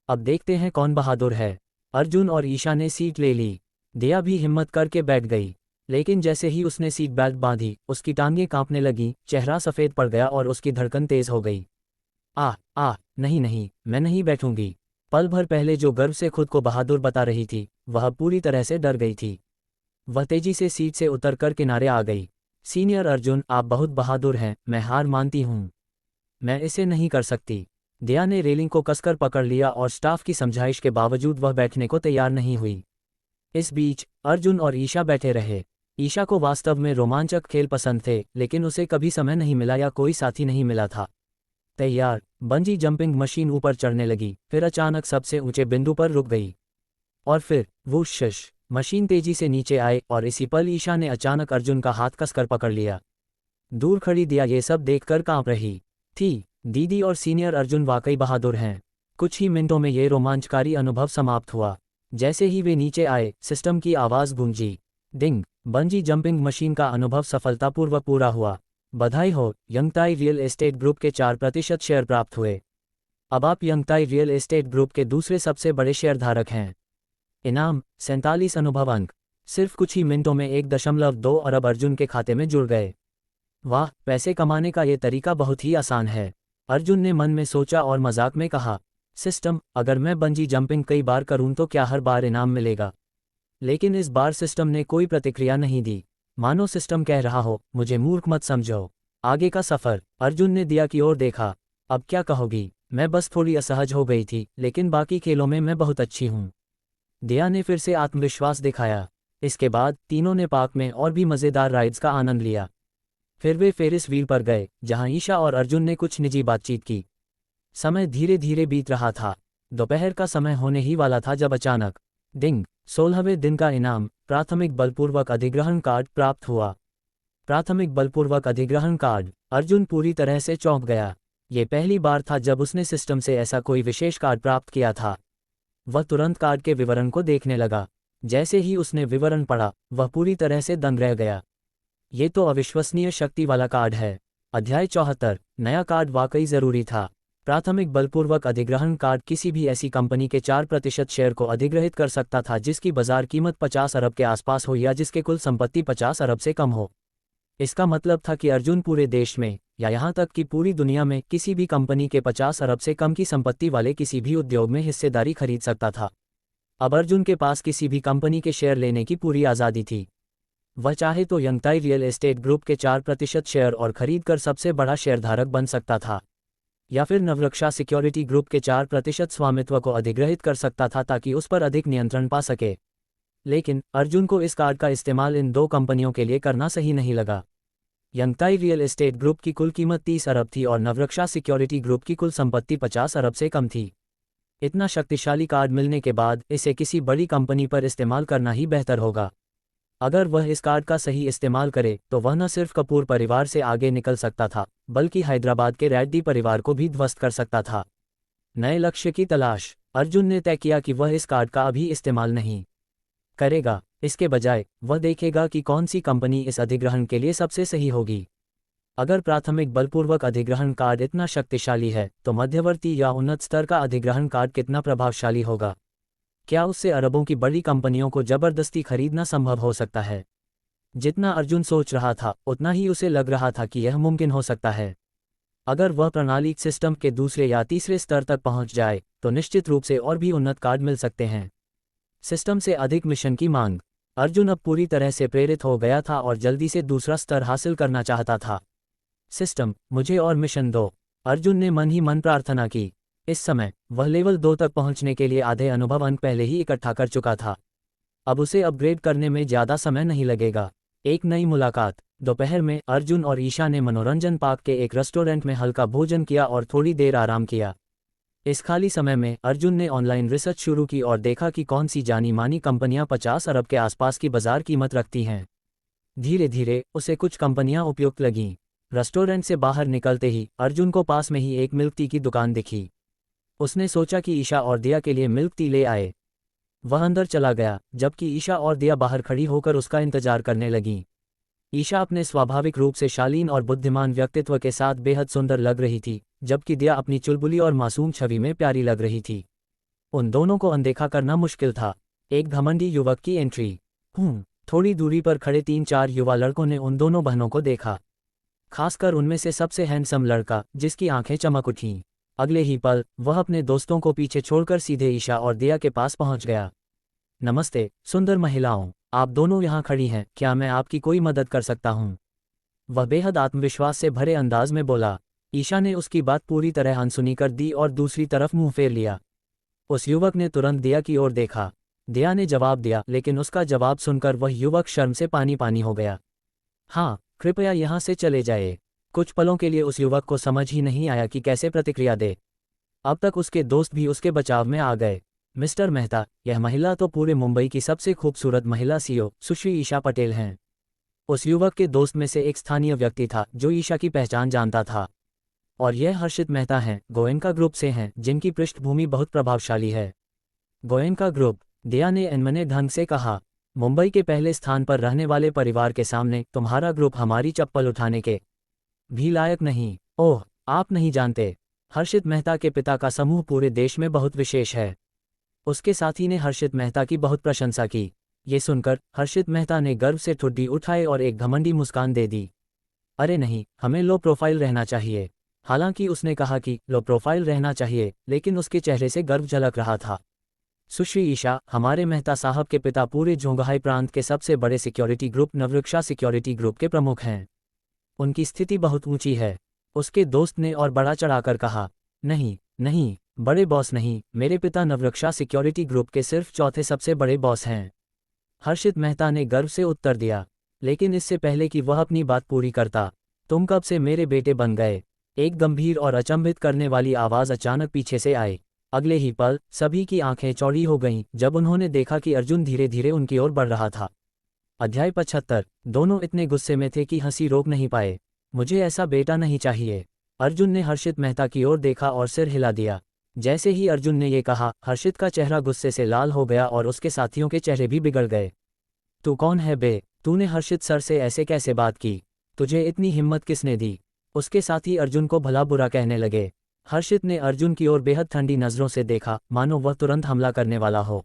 अब देखते हैं कौन बहादुर है। अर्जुन और ईशा ने सीट ले ली। दया भी हिम्मत करके बैठ गई, लेकिन जैसे ही उसने सीट बेल्ट बांधी उसकी टांगें कांपने लगी, चेहरा सफ़ेद पड़ गया और उसकी धड़कन तेज हो गई। नहीं नहीं, मैं नहीं बैठूंगी। पल भर पहले जो गर्व से खुद को बहादुर बता रही थी, वह पूरी तरह से डर गई थी। वह तेजी से सीट से उतरकर किनारे आ गई। सीनियर अर्जुन, आप बहुत बहादुर हैं, मैं हार मानती हूँ। मैं इसे नहीं कर सकती। दया ने रेलिंग को कसकर पकड़ लिया और स्टाफ की समझाइश के बावजूद वह बैठने को तैयार नहीं हुई। इस बीच अर्जुन और ईशा बैठे रहे। ईशा को वास्तव में रोमांचक खेल पसंद थे, लेकिन उसे कभी समय नहीं मिला या कोई साथी नहीं मिला था। तैयार। बंजी जंपिंग मशीन ऊपर चढ़ने लगी, फिर अचानक सबसे ऊंचे बिंदु पर रुक गई। और फिर वूश, मशीन तेजी से नीचे आए और इसी पल ईशा ने अचानक अर्जुन का हाथ कसकर पकड़ लिया। दूर खड़ी दिया ये सब देखकर कांप रही थी। दीदी और सीनियर अर्जुन वाकई बहादुर हैं। कुछ ही मिनटों में ये रोमांचकारी अनुभव समाप्त हुआ। जैसे ही वे नीचे आए, सिस्टम की आवाज़ गूंजी। डिंग। बंजी जंपिंग मशीन का अनुभव सफलतापूर्वक पूरा हुआ। बधाई हो, यंगताई रियल एस्टेट ग्रुप के 4% शेयर प्राप्त हुए। अब आप यंगताई रियल एस्टेट ग्रुप के दूसरे सबसे बड़े शेयरधारक हैं। इनाम 47 अनुभव अंक। सिर्फ कुछ ही मिनटों में 1.2 अरब अर्जुन के खाते में जुड़ गए। वाह, पैसे कमाने का ये तरीका बहुत ही आसान है, अर्जुन ने मन में सोचा और मजाक में कहा। सिस्टम, अगर मैं बंजी जंपिंग कई बार करूं तो क्या हर बार इनाम मिलेगा? लेकिन इस बार सिस्टम ने कोई प्रतिक्रिया नहीं दी। मानो सिस्टम कह रहा हो, मुझे मूर्ख मत समझो। आगे का सफ़र। अर्जुन ने दिया की ओर देखा। अब क्या कहोगी? मैं बस थोड़ी असहज हो गई थी, लेकिन बाकी खेलों में मैं बहुत अच्छी हूँ। दिया ने फिर से आत्मविश्वास दिखाया। इसके बाद तीनों ने पार्क में और भी मज़ेदार राइड्स का आनंद लिया। फिर वे फेरिस व्हील पर गए, जहां ईशा और अर्जुन ने कुछ निजी बातचीत की। समय धीरे धीरे बीत रहा था। दोपहर का समय होने ही वाला था जब अचानक डिंग। 16वें दिन का इनाम, प्राथमिक बलपूर्वक अधिग्रहण कार्ड प्राप्त हुआ। प्राथमिक बलपूर्वक अधिग्रहण कार्ड। अर्जुन पूरी तरह से चौंक गया। ये पहली बार था जब उसने सिस्टम से ऐसा कोई विशेष कार्ड प्राप्त किया था। वह तुरंत कार्ड के विवरण को देखने लगा। जैसे ही उसने विवरण पढ़ा, वह पूरी तरह से दंग रह गया। ये तो अविश्वसनीय शक्ति वाला कार्ड है। अध्याय 74। नया कार्ड वाकई ज़रूरी था। प्राथमिक बलपूर्वक अधिग्रहण कार्ड किसी भी ऐसी कंपनी के 4% शेयर को अधिग्रहित कर सकता था जिसकी बाजार कीमत 50 अरब के आसपास हो या जिसके कुल संपत्ति 50 अरब से कम हो। इसका मतलब था कि अर्जुन पूरे देश में, या यहाँ तक कि पूरी दुनिया में, किसी भी कंपनी के 50 अरब से कम की संपत्ति वाले किसी भी उद्योग में हिस्सेदारी खरीद सकता था। अब अर्जुन के पास किसी भी कंपनी के शेयर लेने की पूरी आज़ादी थी। वह चाहे तो यंगताई रियल एस्टेट ग्रुप के 4% शेयर और खरीद कर सबसे बड़ा शेयरधारक बन सकता था, या फिर नवरक्षा सिक्योरिटी ग्रुप के 4% स्वामित्व को अधिग्रहित कर सकता था ताकि उस पर अधिक नियंत्रण पा सके। लेकिन अर्जुन को इस कार्ड का इस्तेमाल इन दो कंपनियों के लिए करना सही नहीं लगा। यंगताई रियल एस्टेट ग्रुप की कुल कीमत 30 अरब थी और नवरक्षा सिक्योरिटी ग्रुप की कुल संपत्ति 50 अरब से कम थी। इतना शक्तिशाली कार्ड मिलने के बाद इसे किसी बड़ी कंपनी पर इस्तेमाल करना ही बेहतर होगा। अगर वह इस कार्ड का सही इस्तेमाल करे तो वह न सिर्फ कपूर परिवार से आगे निकल सकता था, बल्कि हैदराबाद के रेड्डी परिवार को भी ध्वस्त कर सकता था। नए लक्ष्य की तलाश। अर्जुन ने तय किया कि वह इस कार्ड का अभी इस्तेमाल नहीं करेगा। इसके बजाय वह देखेगा कि कौन सी कंपनी इस अधिग्रहण के लिए सबसे सही होगी। अगर प्राथमिक बलपूर्वक अधिग्रहण कार्ड इतना शक्तिशाली है, तो मध्यवर्ती या उन्नत स्तर का अधिग्रहण कार्ड कितना प्रभावशाली होगा? क्या उससे अरबों की बड़ी कंपनियों को जबरदस्ती खरीदना संभव हो सकता है? जितना अर्जुन सोच रहा था उतना ही उसे लग रहा था कि यह मुमकिन हो सकता है। अगर वह प्रणाली सिस्टम के दूसरे या तीसरे स्तर तक पहुंच जाए तो निश्चित रूप से और भी उन्नत कार्ड मिल सकते हैं। सिस्टम से अधिक मिशन की मांग। अर्जुन अब पूरी तरह से प्रेरित हो गया था और जल्दी से दूसरा स्तर हासिल करना चाहता था। सिस्टम, मुझे और मिशन दो, अर्जुन ने मन ही मन प्रार्थना की। इस समय वह लेवल 2 तक पहुंचने के लिए आधे अनुभव अंक पहले ही इकट्ठा कर चुका था। अब उसे अपग्रेड करने में ज़्यादा समय नहीं लगेगा। एक नई मुलाकात। दोपहर में अर्जुन और ईशा ने मनोरंजन पार्क के एक रेस्टोरेंट में हल्का भोजन किया और थोड़ी देर आराम किया। इस खाली समय में अर्जुन ने ऑनलाइन रिसर्च शुरू की और देखा कि कौन सी जानी मानी कंपनियां 50 अरब के आसपास की बाजार कीमत रखती हैं। धीरे धीरे उसे कुछ कंपनियां उपयुक्त लगीं। रेस्टोरेंट से बाहर निकलते ही अर्जुन को पास में ही एक मिल्क टी की दुकान दिखी। उसने सोचा कि ईशा और दिया के लिए मिल्क टी ले आए। वह अंदर चला गया जबकि ईशा और दिया बाहर खड़ी होकर उसका इंतजार करने लगीं। ईशा अपने स्वाभाविक रूप से शालीन और बुद्धिमान व्यक्तित्व के साथ बेहद सुंदर लग रही थी, जबकि दिया अपनी चुलबुली और मासूम छवि में प्यारी लग रही थी। उन दोनों को अनदेखा करना मुश्किल था। एक घमंडी युवक की एंट्री। थोड़ी दूरी पर खड़े 3-4 युवा लड़कों ने उन दोनों बहनों को देखा, खासकर उनमें से सबसे हैंडसम लड़का जिसकी आंखें चमक उठीं। अगले ही पल वह अपने दोस्तों को पीछे छोड़कर सीधे ईशा और दिया के पास पहुंच गया। नमस्ते सुंदर महिलाओं, आप दोनों यहाँ खड़ी हैं, क्या मैं आपकी कोई मदद कर सकता हूँ? वह बेहद आत्मविश्वास से भरे अंदाज में बोला। ईशा ने उसकी बात पूरी तरह अनसुनी कर दी और दूसरी तरफ मुंह फेर लिया। उस युवक ने तुरंत दिया की ओर देखा। दिया ने जवाब दिया, लेकिन उसका जवाब सुनकर वह युवक शर्म से पानी पानी हो गया। हाँ, कृपया यहाँ से चले जाए। कुछ पलों के लिए उस युवक को समझ ही नहीं आया कि कैसे प्रतिक्रिया दे। अब तक उसके दोस्त भी उसके बचाव में आ गए। मिस्टर मेहता, यह महिला तो पूरे मुंबई की सबसे खूबसूरत महिला सीईओ सुश्री ईशा पटेल हैं। उस युवक के दोस्त में से एक स्थानीय व्यक्ति था जो ईशा की पहचान जानता था। और यह हर्षित मेहता हैं, गोयनका ग्रुप से हैं, जिनकी पृष्ठभूमि बहुत प्रभावशाली है। गोयनका ग्रुप, दिया ने अनमने ढंग से कहा। मुंबई के पहले स्थान पर रहने वाले परिवार के सामने तुम्हारा ग्रुप हमारी चप्पल उठाने के भी लायक नहीं। ओह, आप नहीं जानते, हर्षित मेहता के पिता का समूह पूरे देश में बहुत विशेष है। उसके साथी ने हर्षित मेहता की बहुत प्रशंसा की। ये सुनकर हर्षित मेहता ने गर्व से ठुड्डी उठाई और एक घमंडी मुस्कान दे दी। अरे नहीं, हमें लो प्रोफाइल रहना चाहिए। हालांकि उसने कहा कि लो प्रोफाइल रहना चाहिए, लेकिन उसके चेहरे से गर्व झलक रहा था। सुश्री ईशा, हमारे मेहता साहब के पिता पूरे जोंगहाई प्रांत के सबसे बड़े सिक्योरिटी ग्रुप नवरक्षा सिक्योरिटी ग्रुप के प्रमुख हैं। उनकी स्थिति बहुत ऊंची है। उसके दोस्त ने और बड़ा चढ़ाकर कहा। नहीं नहीं, बड़े बॉस नहीं, मेरे पिता नवरक्षा सिक्योरिटी ग्रुप के सिर्फ चौथे सबसे बड़े बॉस हैं। हर्षित मेहता ने गर्व से उत्तर दिया। लेकिन इससे पहले कि वह अपनी बात पूरी करता, तुम कब से मेरे बेटे बन गए? एक गंभीर और अचंभित करने वाली आवाज़ अचानक पीछे से आई। अगले ही पल सभी की आंखें चौड़ी हो गईं जब उन्होंने देखा कि अर्जुन धीरे धीरे उनकी ओर बढ़ रहा था। अध्याय 75। दोनों इतने गुस्से में थे कि हंसी रोक नहीं पाए। मुझे ऐसा बेटा नहीं चाहिए। अर्जुन ने हर्षित मेहता की ओर देखा और सिर हिला दिया। जैसे ही अर्जुन ने ये कहा, हर्षित का चेहरा गुस्से से लाल हो गया और उसके साथियों के चेहरे भी बिगड़ गए। तू कौन है बे? तूने हर्षित सर से ऐसे कैसे बात की? तुझे इतनी हिम्मत किसने दी? उसके साथी अर्जुन को भला बुरा कहने लगे। हर्षित ने अर्जुन की ओर बेहद ठंडी नज़रों से देखा, मानो वह तुरंत हमला करने वाला हो।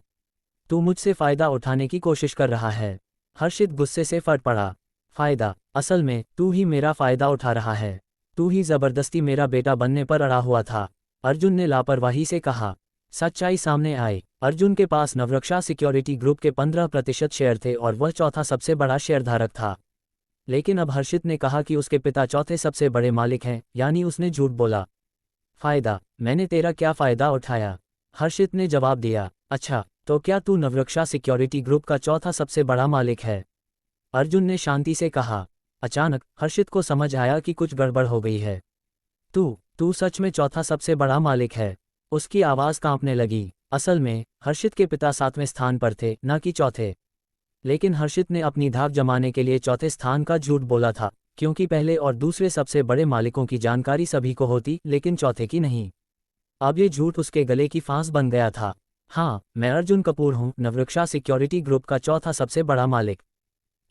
तू मुझसे फ़ायदा उठाने की कोशिश कर रहा है। हर्षित गुस्से से फट पड़ा। फ़ायदा? असल में तू ही मेरा फ़ायदा उठा रहा है। तू ही ज़बरदस्ती मेरा बेटा बनने पर अड़ा हुआ था, अर्जुन ने लापरवाही से कहा। सच्चाई सामने आई। अर्जुन के पास नवरक्षा सिक्योरिटी ग्रुप के 15% शेयर थे और वह चौथा सबसे बड़ा शेयरधारक था। लेकिन अब हर्षित ने कहा कि उसके पिता चौथे सबसे बड़े मालिक हैं, यानी उसने झूठ बोला। फ़ायदा? मैंने तेरा क्या फ़ायदा उठाया? हर्षित ने जवाब दिया। अच्छा, तो क्या तू नवरक्षा सिक्योरिटी ग्रुप का चौथा सबसे बड़ा मालिक है? अर्जुन ने शांति से कहा। अचानक हर्षित को समझ आया कि कुछ गड़बड़ हो गई है। तू सच में चौथा सबसे बड़ा मालिक है? उसकी आवाज़ कांपने लगी। असल में हर्षित के पिता 7वें स्थान पर थे, न कि चौथे। लेकिन हर्षित ने अपनी धाक जमाने के लिए चौथे स्थान का झूठ बोला था, क्योंकि पहले और दूसरे सबसे बड़े मालिकों की जानकारी सभी को होती, लेकिन चौथे की नहीं। अब ये झूठ उसके गले की फांस बन गया था। हाँ, मैं अर्जुन कपूर हूँ, नवरक्षा सिक्योरिटी ग्रुप का चौथा सबसे बड़ा मालिक।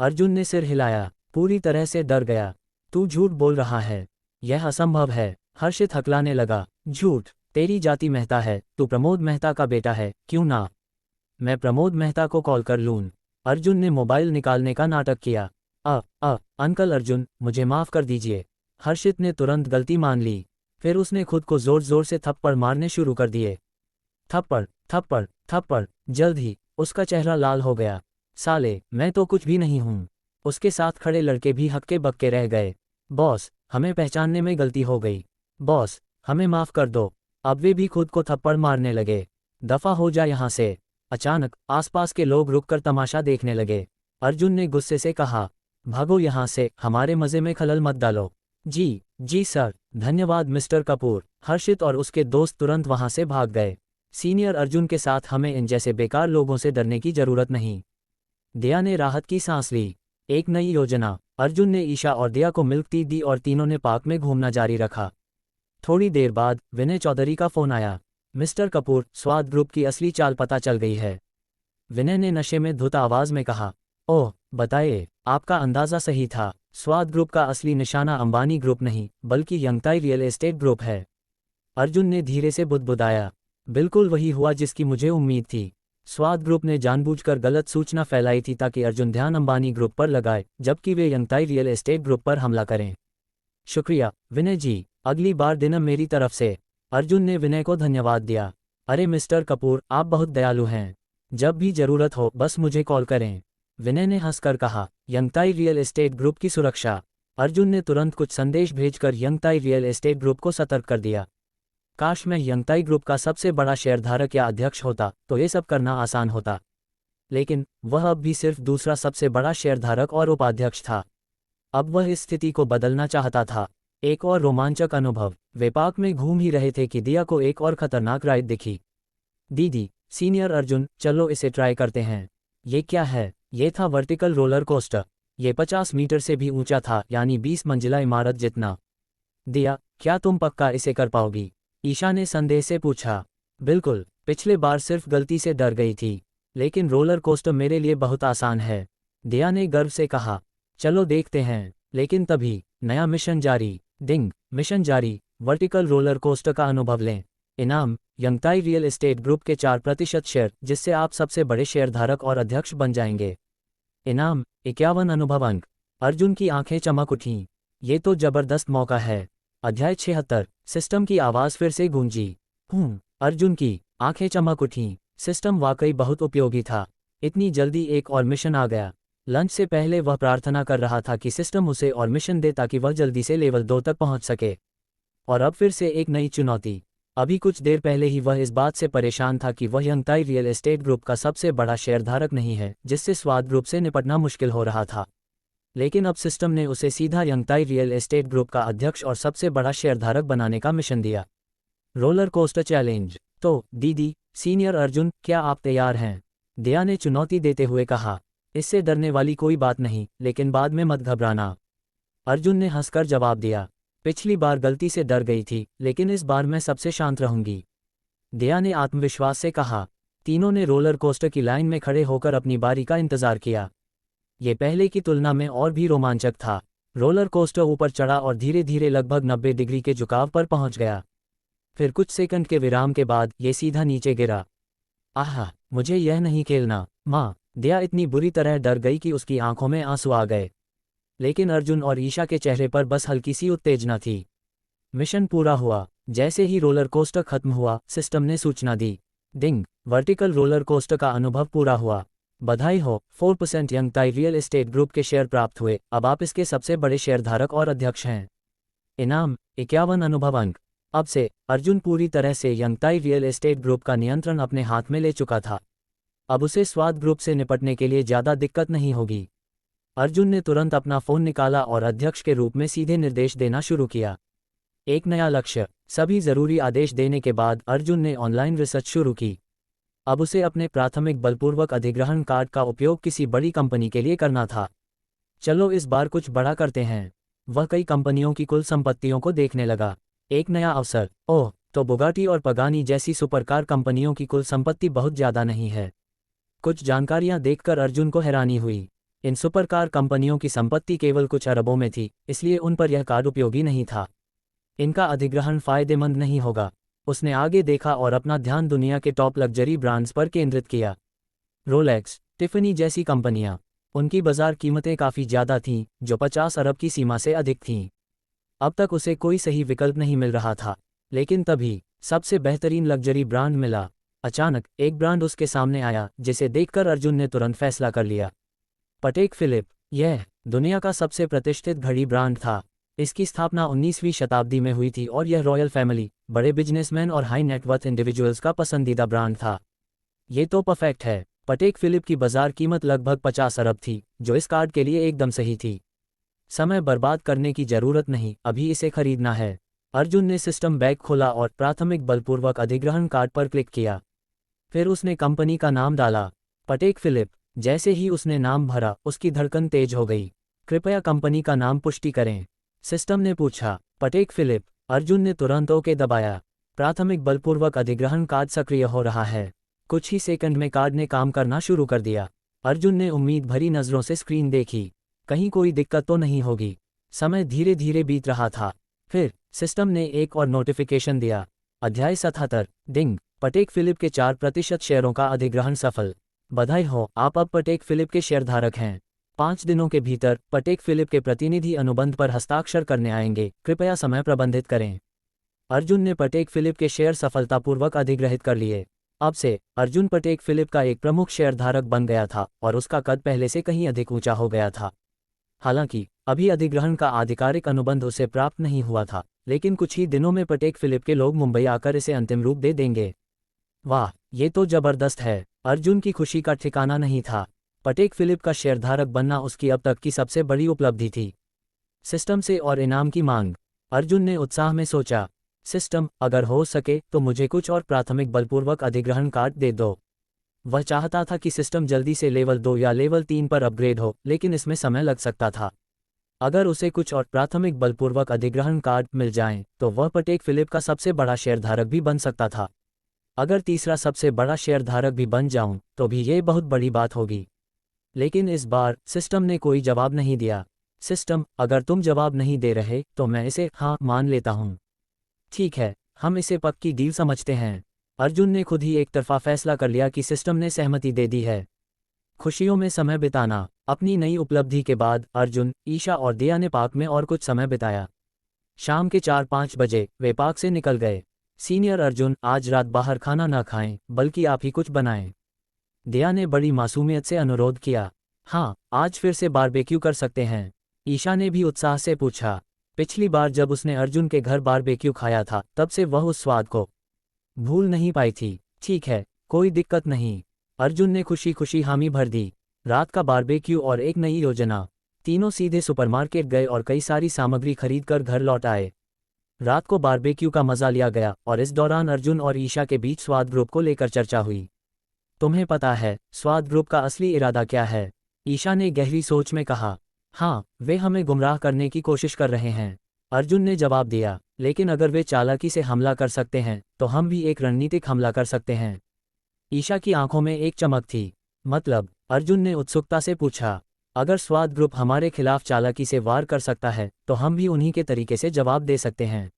अर्जुन ने सिर हिलाया, पूरी तरह से डर गया। तू झूठ बोल रहा है, यह असंभव है। हर्षित हकलाने लगा। झूठ? तेरी जाति मेहता है, तू प्रमोद मेहता का बेटा है, क्यों ना मैं प्रमोद मेहता को कॉल कर लूँ? अर्जुन ने मोबाइल निकालने का नाटक किया। अंकल अर्जुन, मुझे माफ़ कर दीजिए। हर्षित ने तुरंत गलती मान ली। फिर उसने खुद को जोर जोर से थप्पड़ मारने शुरू कर दिए। थप्पड़, थप्पड़, थप्पड़। जल्द ही उसका चेहरा लाल हो गया। साले, मैं तो कुछ भी नहीं हूँ। उसके साथ खड़े लड़के भी हक्के बक्के रह गए। बॉस, हमें पहचानने में गलती हो गई। बॉस, हमें माफ़ कर दो। अब वे भी खुद को थप्पड़ मारने लगे। दफा हो जा यहाँ से। अचानक आसपास के लोग रुककर तमाशा देखने लगे। अर्जुन ने गुस्से से कहा, भागो यहाँ से, हमारे मज़े में खलल मत डालो। जी जी सर, धन्यवाद मिस्टर कपूर। हर्षित और उसके दोस्त तुरंत वहाँ से भाग गए। सीनियर अर्जुन के साथ हमें इन जैसे बेकार लोगों से डरने की जरूरत नहीं। दिया ने राहत की सांस ली। एक नई योजना। अर्जुन ने ईशा और दिया को मिल्क टी दी और तीनों ने पार्क में घूमना जारी रखा। थोड़ी देर बाद विनय चौधरी का फोन आया। मिस्टर कपूर, स्वाद ग्रुप की असली चाल पता चल गई है। विनय ने नशे में धुत आवाज में कहा। ओह, बताइए। आपका अंदाजा सही था। स्वाद ग्रुप का असली निशाना अंबानी ग्रुप नहीं, बल्कि यंगताई रियल एस्टेट ग्रुप है। अर्जुन ने धीरे से बुदबुदाया। बिल्कुल वही हुआ जिसकी मुझे उम्मीद थी। स्वाद ग्रुप ने जानबूझकर गलत सूचना फैलाई थी ताकि अर्जुन ध्यान अंबानी ग्रुप पर लगाए, जबकि वे यंगताई रियल एस्टेट ग्रुप पर हमला करें। शुक्रिया विनय जी, अगली बार दिनम मेरी तरफ से। अर्जुन ने विनय को धन्यवाद दिया। अरे मिस्टर कपूर, आप बहुत दयालु हैं। जब भी जरूरत हो बस मुझे कॉल करें। विनय ने हंसकर कहा। यंगताई रियल एस्टेट ग्रुप की सुरक्षा। अर्जुन ने तुरंत कुछ संदेश भेजकर यंगताई रियल एस्टेट ग्रुप को सतर्क कर दिया। काश मैं यंगताई ग्रुप का सबसे बड़ा शेयरधारक या अध्यक्ष होता तो ये सब करना आसान होता। लेकिन वह अब भी सिर्फ दूसरा सबसे बड़ा शेयरधारक और उपाध्यक्ष था। अब वह इस स्थिति को बदलना चाहता था। एक और रोमांचक अनुभव। वे पार्क में घूम ही रहे थे कि दिया को एक और खतरनाक राइड दिखी। दीदी, सीनियर अर्जुन, चलो इसे ट्राई करते हैं। ये क्या है? ये था वर्टिकल रोलर कोस्टर। ये 50 मीटर से भी ऊंचा था, यानी 20 मंजिला इमारत जितना। दिया, क्या तुम पक्का इसे कर पाओगी? ईशा ने संदेह से पूछा। बिल्कुल, पिछले बार सिर्फ गलती से डर गई थी, लेकिन रोलर कोस्टर मेरे लिए बहुत आसान है। दिया ने गर्व से कहा। चलो देखते हैं। लेकिन तभी नया मिशन जारी। डिंग, मिशन जारी। वर्टिकल रोलर कोस्टर का अनुभव लें। इनाम, यंगताई रियल एस्टेट ग्रुप के 4% शेयर, जिससे आप सबसे बड़े शेयरधारक और अध्यक्ष बन जाएंगे। इनाम, 51 अनुभव अंक। अर्जुन की आंखें चमक उठीं। ये तो जबरदस्त मौका है। अध्याय 76। सिस्टम की आवाज़ फिर से गूंजी। अर्जुन की आंखें चमक उठीं। सिस्टम वाकई बहुत उपयोगी था। इतनी जल्दी एक और मिशन आ गया। लंच से पहले वह प्रार्थना कर रहा था कि सिस्टम उसे और मिशन दे ताकि वह जल्दी से लेवल 2 तक पहुंच सके। और अब फिर से एक नई चुनौती। अभी कुछ देर पहले ही वह इस बात से परेशान था कि वह यंगताई रियल एस्टेट ग्रुप का सबसे बड़ा शेयरधारक नहीं है, जिससे स्वाद ग्रुप से निपटना मुश्किल हो रहा था। लेकिन अब सिस्टम ने उसे सीधा यंगताई रियल एस्टेट ग्रुप का अध्यक्ष और सबसे बड़ा शेयरधारक बनाने का मिशन दिया। Roller coaster challenge. तो दीदी, सीनियर अर्जुन, क्या आप तैयार हैं? दिया ने चुनौती देते हुए कहा। इससे डरने वाली कोई बात नहीं, लेकिन बाद में मत घबराना। अर्जुन ने हंसकर जवाब दिया। पिछली बार गलती से डर गई थी, लेकिन इस बार मैं सबसे शांत रहूंगी। दिया ने आत्मविश्वास से कहा। तीनों ने रोलर कोस्टर की लाइन में खड़े होकर अपनी बारी का इंतजार किया। ये पहले की तुलना में और भी रोमांचक था। रोलर कोस्टर ऊपर चढ़ा और धीरे धीरे लगभग 90 डिग्री के झुकाव पर पहुंच गया। फिर कुछ सेकंड के विराम के बाद ये सीधा नीचे गिरा। आहा, मुझे यह नहीं खेलना, माँ। दिया इतनी बुरी तरह डर गई कि उसकी आंखों में आंसू आ गए। लेकिन अर्जुन और ईशा के चेहरे पर बस हल्की सी उत्तेजना थी। मिशन पूरा हुआ। जैसे ही रोलर कोस्टर खत्म हुआ, सिस्टम ने सूचना दी। डिंग, वर्टिकल रोलर कोस्टर का अनुभव पूरा हुआ। बधाई हो, 4% यंगताई रियल एस्टेट ग्रुप के शेयर प्राप्त हुए। अब आप इसके सबसे बड़े शेयरधारक और अध्यक्ष हैं। इनाम, 51 अनुभव अंक। अब से अर्जुन पूरी तरह से यंगताई रियल एस्टेट ग्रुप का नियंत्रण अपने हाथ में ले चुका था। अब उसे स्वाद ग्रुप से निपटने के लिए ज़्यादा दिक्कत नहीं होगी। अर्जुन ने तुरंत अपना फ़ोन निकाला और अध्यक्ष के रूप में सीधे निर्देश देना शुरू किया। एक नया लक्ष्य। सभी ज़रूरी आदेश देने के बाद अर्जुन ने ऑनलाइन रिसर्च शुरू की। अब उसे अपने प्राथमिक बलपूर्वक अधिग्रहण कार्ड का उपयोग किसी बड़ी कंपनी के लिए करना था। चलो इस बार कुछ बड़ा करते हैं। वह कई कंपनियों की कुल संपत्तियों को देखने लगा। एक नया अवसर। ओह, तो बुगाटी और पगानी जैसी सुपरकार कंपनियों की कुल संपत्ति बहुत ज़्यादा नहीं है। कुछ जानकारियां देखकर अर्जुन को हैरानी हुई। इन सुपरकार कंपनियों की संपत्ति केवल कुछ अरबों में थी, इसलिए उन पर यह कार्ड उपयोगी नहीं था। इनका अधिग्रहण फायदेमंद नहीं होगा। उसने आगे देखा और अपना ध्यान दुनिया के टॉप लग्जरी ब्रांड्स पर केंद्रित किया। रोलेक्स, टिफनी जैसी कंपनियां। उनकी बाजार कीमतें काफ़ी ज़्यादा थीं, जो 50 अरब की सीमा से अधिक थीं। अब तक उसे कोई सही विकल्प नहीं मिल रहा था, लेकिन तभी सबसे बेहतरीन लग्जरी ब्रांड मिला। अचानक एक ब्रांड उसके सामने आया जिसे देखकर अर्जुन ने तुरंत फैसला कर लिया। पटेक फिलिप। यह दुनिया का सबसे प्रतिष्ठित घड़ी ब्रांड था। इसकी स्थापना 19वीं शताब्दी में हुई थी और यह रॉयल फैमिली, बड़े बिजनेसमैन और हाई नेटवर्थ इंडिविजुअल्स का पसंदीदा ब्रांड था। ये तो परफेक्ट है। पटेक फिलिप की बाजार कीमत लगभग 50 अरब थी, जो इस कार्ड के लिए एकदम सही थी। समय बर्बाद करने की जरूरत नहीं, अभी इसे खरीदना है। अर्जुन ने सिस्टम बैग खोला और प्राथमिक बलपूर्वक अधिग्रहण कार्ड पर क्लिक किया। फिर उसने कंपनी का नाम डाला, पटेक फिलिप। जैसे ही उसने नाम भरा, उसकी धड़कन तेज हो गई। कृपया कंपनी का नाम पुष्टि करें, सिस्टम ने पूछा। पटेक फिलिप। अर्जुन ने तुरंत ओके दबाया। प्राथमिक बलपूर्वक अधिग्रहण कार्ड सक्रिय हो रहा है। कुछ ही सेकंड में कार्ड ने काम करना शुरू कर दिया। अर्जुन ने उम्मीद भरी नज़रों से स्क्रीन देखी, कहीं कोई दिक्कत तो नहीं होगी। समय धीरे धीरे बीत रहा था। फिर सिस्टम ने एक और नोटिफिकेशन दिया, अध्याय 77, डिंग, पटेक फिलिप के 4% शेयरों का अधिग्रहण सफल। बधाई हो, आप अब पटेक फिलिप के शेयरधारक हैं। 5 दिनों के भीतर पटेक फिलिप के प्रतिनिधि अनुबंध पर हस्ताक्षर करने आएंगे, कृपया समय प्रबंधित करें। अर्जुन ने पटेक फिलिप के शेयर सफलतापूर्वक अधिग्रहित कर लिए। अब से अर्जुन पटेक फिलिप का एक प्रमुख शेयरधारक बन गया था और उसका कद पहले से कहीं अधिक ऊंचा हो गया था। हालांकि अभी अधिग्रहण का आधिकारिक अनुबंध उसे प्राप्त नहीं हुआ था, लेकिन कुछ ही दिनों में पटेक फिलिप के लोग मुंबई आकर इसे अंतिम रूप दे देंगे। वाह, ये तो जबरदस्त है। अर्जुन की खुशी का ठिकाना नहीं था। पटेक फिलिप का शेयरधारक बनना उसकी अब तक की सबसे बड़ी उपलब्धि थी। सिस्टम से और इनाम की मांग। अर्जुन ने उत्साह में सोचा, सिस्टम, अगर हो सके तो मुझे कुछ और प्राथमिक बलपूर्वक अधिग्रहण कार्ड दे दो। वह चाहता था कि सिस्टम जल्दी से लेवल 2 या लेवल 3 पर अपग्रेड हो, लेकिन इसमें समय लग सकता था। अगर उसे कुछ और प्राथमिक बलपूर्वक अधिग्रहण कार्ड मिल जाएं, तो वह पटेक फिलिप का सबसे बड़ा शेयरधारक भी बन सकता था। अगर तीसरा सबसे बड़ा शेयरधारक भी बन जाऊं, तो भी ये बहुत बड़ी बात होगी। लेकिन इस बार सिस्टम ने कोई जवाब नहीं दिया। सिस्टम, अगर तुम जवाब नहीं दे रहे तो मैं इसे हाँ मान लेता हूँ। ठीक है, हम इसे पक्की डील समझते हैं। अर्जुन ने खुद ही एक तरफा फैसला कर लिया कि सिस्टम ने सहमति दे दी है। खुशियों में समय बिताना। अपनी नई उपलब्धि के बाद अर्जुन, ईशा और दिया ने पार्क में और कुछ समय बिताया। शाम के 4-5 बजे वे पार्क से निकल गए। सीनियर अर्जुन, आज रात बाहर खाना ना खाएं, बल्कि आप ही कुछ बनाएं। दिया ने बड़ी मासूमियत से अनुरोध किया। हाँ, आज फिर से बारबेक्यू कर सकते हैं, ईशा ने भी उत्साह से पूछा। पिछली बार जब उसने अर्जुन के घर बारबेक्यू खाया था, तब से वह उस स्वाद को भूल नहीं पाई थी। ठीक है, कोई दिक्कत नहीं, अर्जुन ने खुशी खुशी हामी भर दी। रात का बारबेक्यू और एक नई योजना। तीनों सीधे सुपरमार्केट गए और कई सारी सामग्री खरीदकर घर लौट आए। रात को बारबेक्यू का मजा लिया गया और इस दौरान अर्जुन और ईशा के बीच स्वाद ग्रुप को लेकर चर्चा हुई। तुम्हें पता है स्वाद ग्रुप का असली इरादा क्या है? ईशा ने गहरी सोच में कहा। हाँ, वे हमें गुमराह करने की कोशिश कर रहे हैं, अर्जुन ने जवाब दिया। लेकिन अगर वे चालाकी से हमला कर सकते हैं, तो हम भी एक रणनीतिक हमला कर सकते हैं। ईशा की आंखों में एक चमक थी। मतलब? अर्जुन ने उत्सुकता से पूछा। अगर स्वाद ग्रुप हमारे खिलाफ चालाकी से वार कर सकता है, तो हम भी उन्हीं के तरीके से जवाब दे सकते हैं।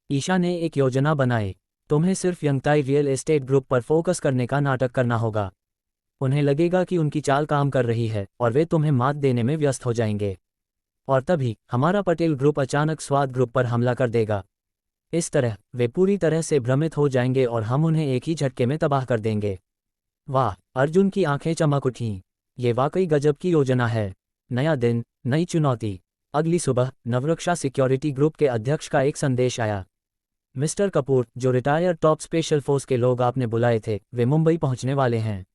ईशा ने एक योजना बनाई। तुम्हें सिर्फ यंगताई रियल एस्टेट ग्रुप पर फोकस करने का नाटक करना होगा। उन्हें लगेगा कि उनकी चाल काम कर रही है और वे तुम्हें मात देने में व्यस्त हो जाएंगे। और तभी हमारा पटेल ग्रुप अचानक स्वाद ग्रुप पर हमला कर देगा। इस तरह वे पूरी तरह से भ्रमित हो जाएंगे और हम उन्हें एक ही झटके में तबाह कर देंगे। वाह, अर्जुन की आंखें चमक उठीं। ये वाकई गजब की योजना है। नया दिन, नई चुनौती। अगली सुबह नवरक्षा सिक्योरिटी ग्रुप के अध्यक्ष का एक संदेश आया। मिस्टर कपूर, जो रिटायर्ड टॉप स्पेशल फोर्स के लोग आपने बुलाए थे, वे मुंबई पहुंचने वाले हैं।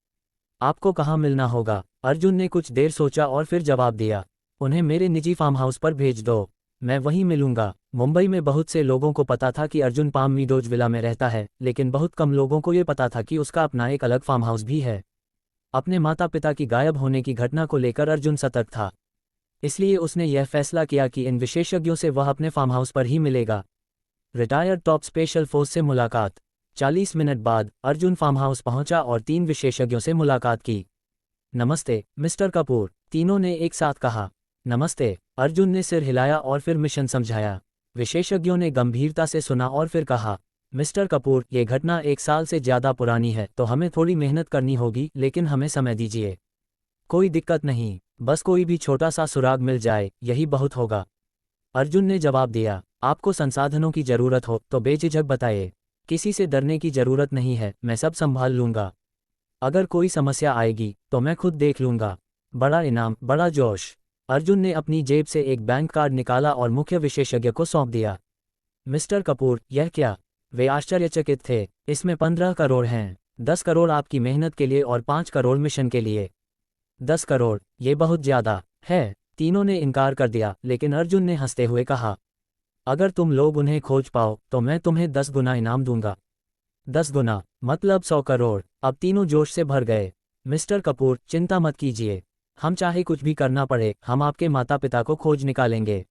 आपको कहाँ मिलना होगा? अर्जुन ने कुछ देर सोचा और फिर जवाब दिया, उन्हें मेरे निजी फार्म हाउस पर भेज दो, मैं वहीं मिलूंगा। मुंबई में बहुत से लोगों को पता था कि अर्जुन पाम मीडोज विला में रहता है, लेकिन बहुत कम लोगों को ये पता था कि उसका अपना एक अलग फार्म हाउस भी है। अपने माता पिता की गायब होने की घटना को लेकर अर्जुन सतर्क था, इसलिए उसने यह फैसला किया कि इन विशेषज्ञों से वह अपने फार्म हाउस पर ही मिलेगा। रिटायर्ड टॉप स्पेशल फोर्स से मुलाकात। 40 मिनट बाद अर्जुन फार्म हाउस पहुंचा और 3 विशेषज्ञों से मुलाकात की। नमस्ते मिस्टर कपूर, तीनों ने एक साथ कहा। नमस्ते, अर्जुन ने सिर हिलाया और फिर मिशन समझाया। विशेषज्ञों ने गंभीरता से सुना और फिर कहा, मिस्टर कपूर, ये घटना 1 साल से ज़्यादा पुरानी है, तो हमें थोड़ी मेहनत करनी होगी, लेकिन हमें समय दीजिए। कोई दिक्कत नहीं, बस कोई भी छोटा सा सुराग मिल जाए, यही बहुत होगा। अर्जुन ने जवाब दिया, आपको संसाधनों की जरूरत हो तो बेझिझक बताइए, किसी से डरने की जरूरत नहीं है, मैं सब संभाल लूंगा। अगर कोई समस्या आएगी तो मैं खुद देख लूंगा। बड़ा इनाम, बड़ा जोश। अर्जुन ने अपनी जेब से एक बैंक कार्ड निकाला और मुख्य विशेषज्ञ को सौंप दिया। मिस्टर कपूर, यह क्या? वे आश्चर्यचकित थे। इसमें 15 करोड़ हैं, 10 करोड़ आपकी मेहनत के लिए और 5 करोड़ मिशन के लिए। 10 करोड़, ये बहुत ज्यादा है। तीनों ने इनकार कर दिया, लेकिन अर्जुन ने हंसते हुए कहा, अगर तुम लोग उन्हें खोज पाओ तो मैं तुम्हें 10 गुना इनाम दूंगा। 10 गुना मतलब 100 करोड़। अब तीनों जोश से भर गए। मिस्टर कपूर, चिंता मत कीजिए, हम चाहे कुछ भी करना पड़े, हम आपके माता पिता को खोज निकालेंगे।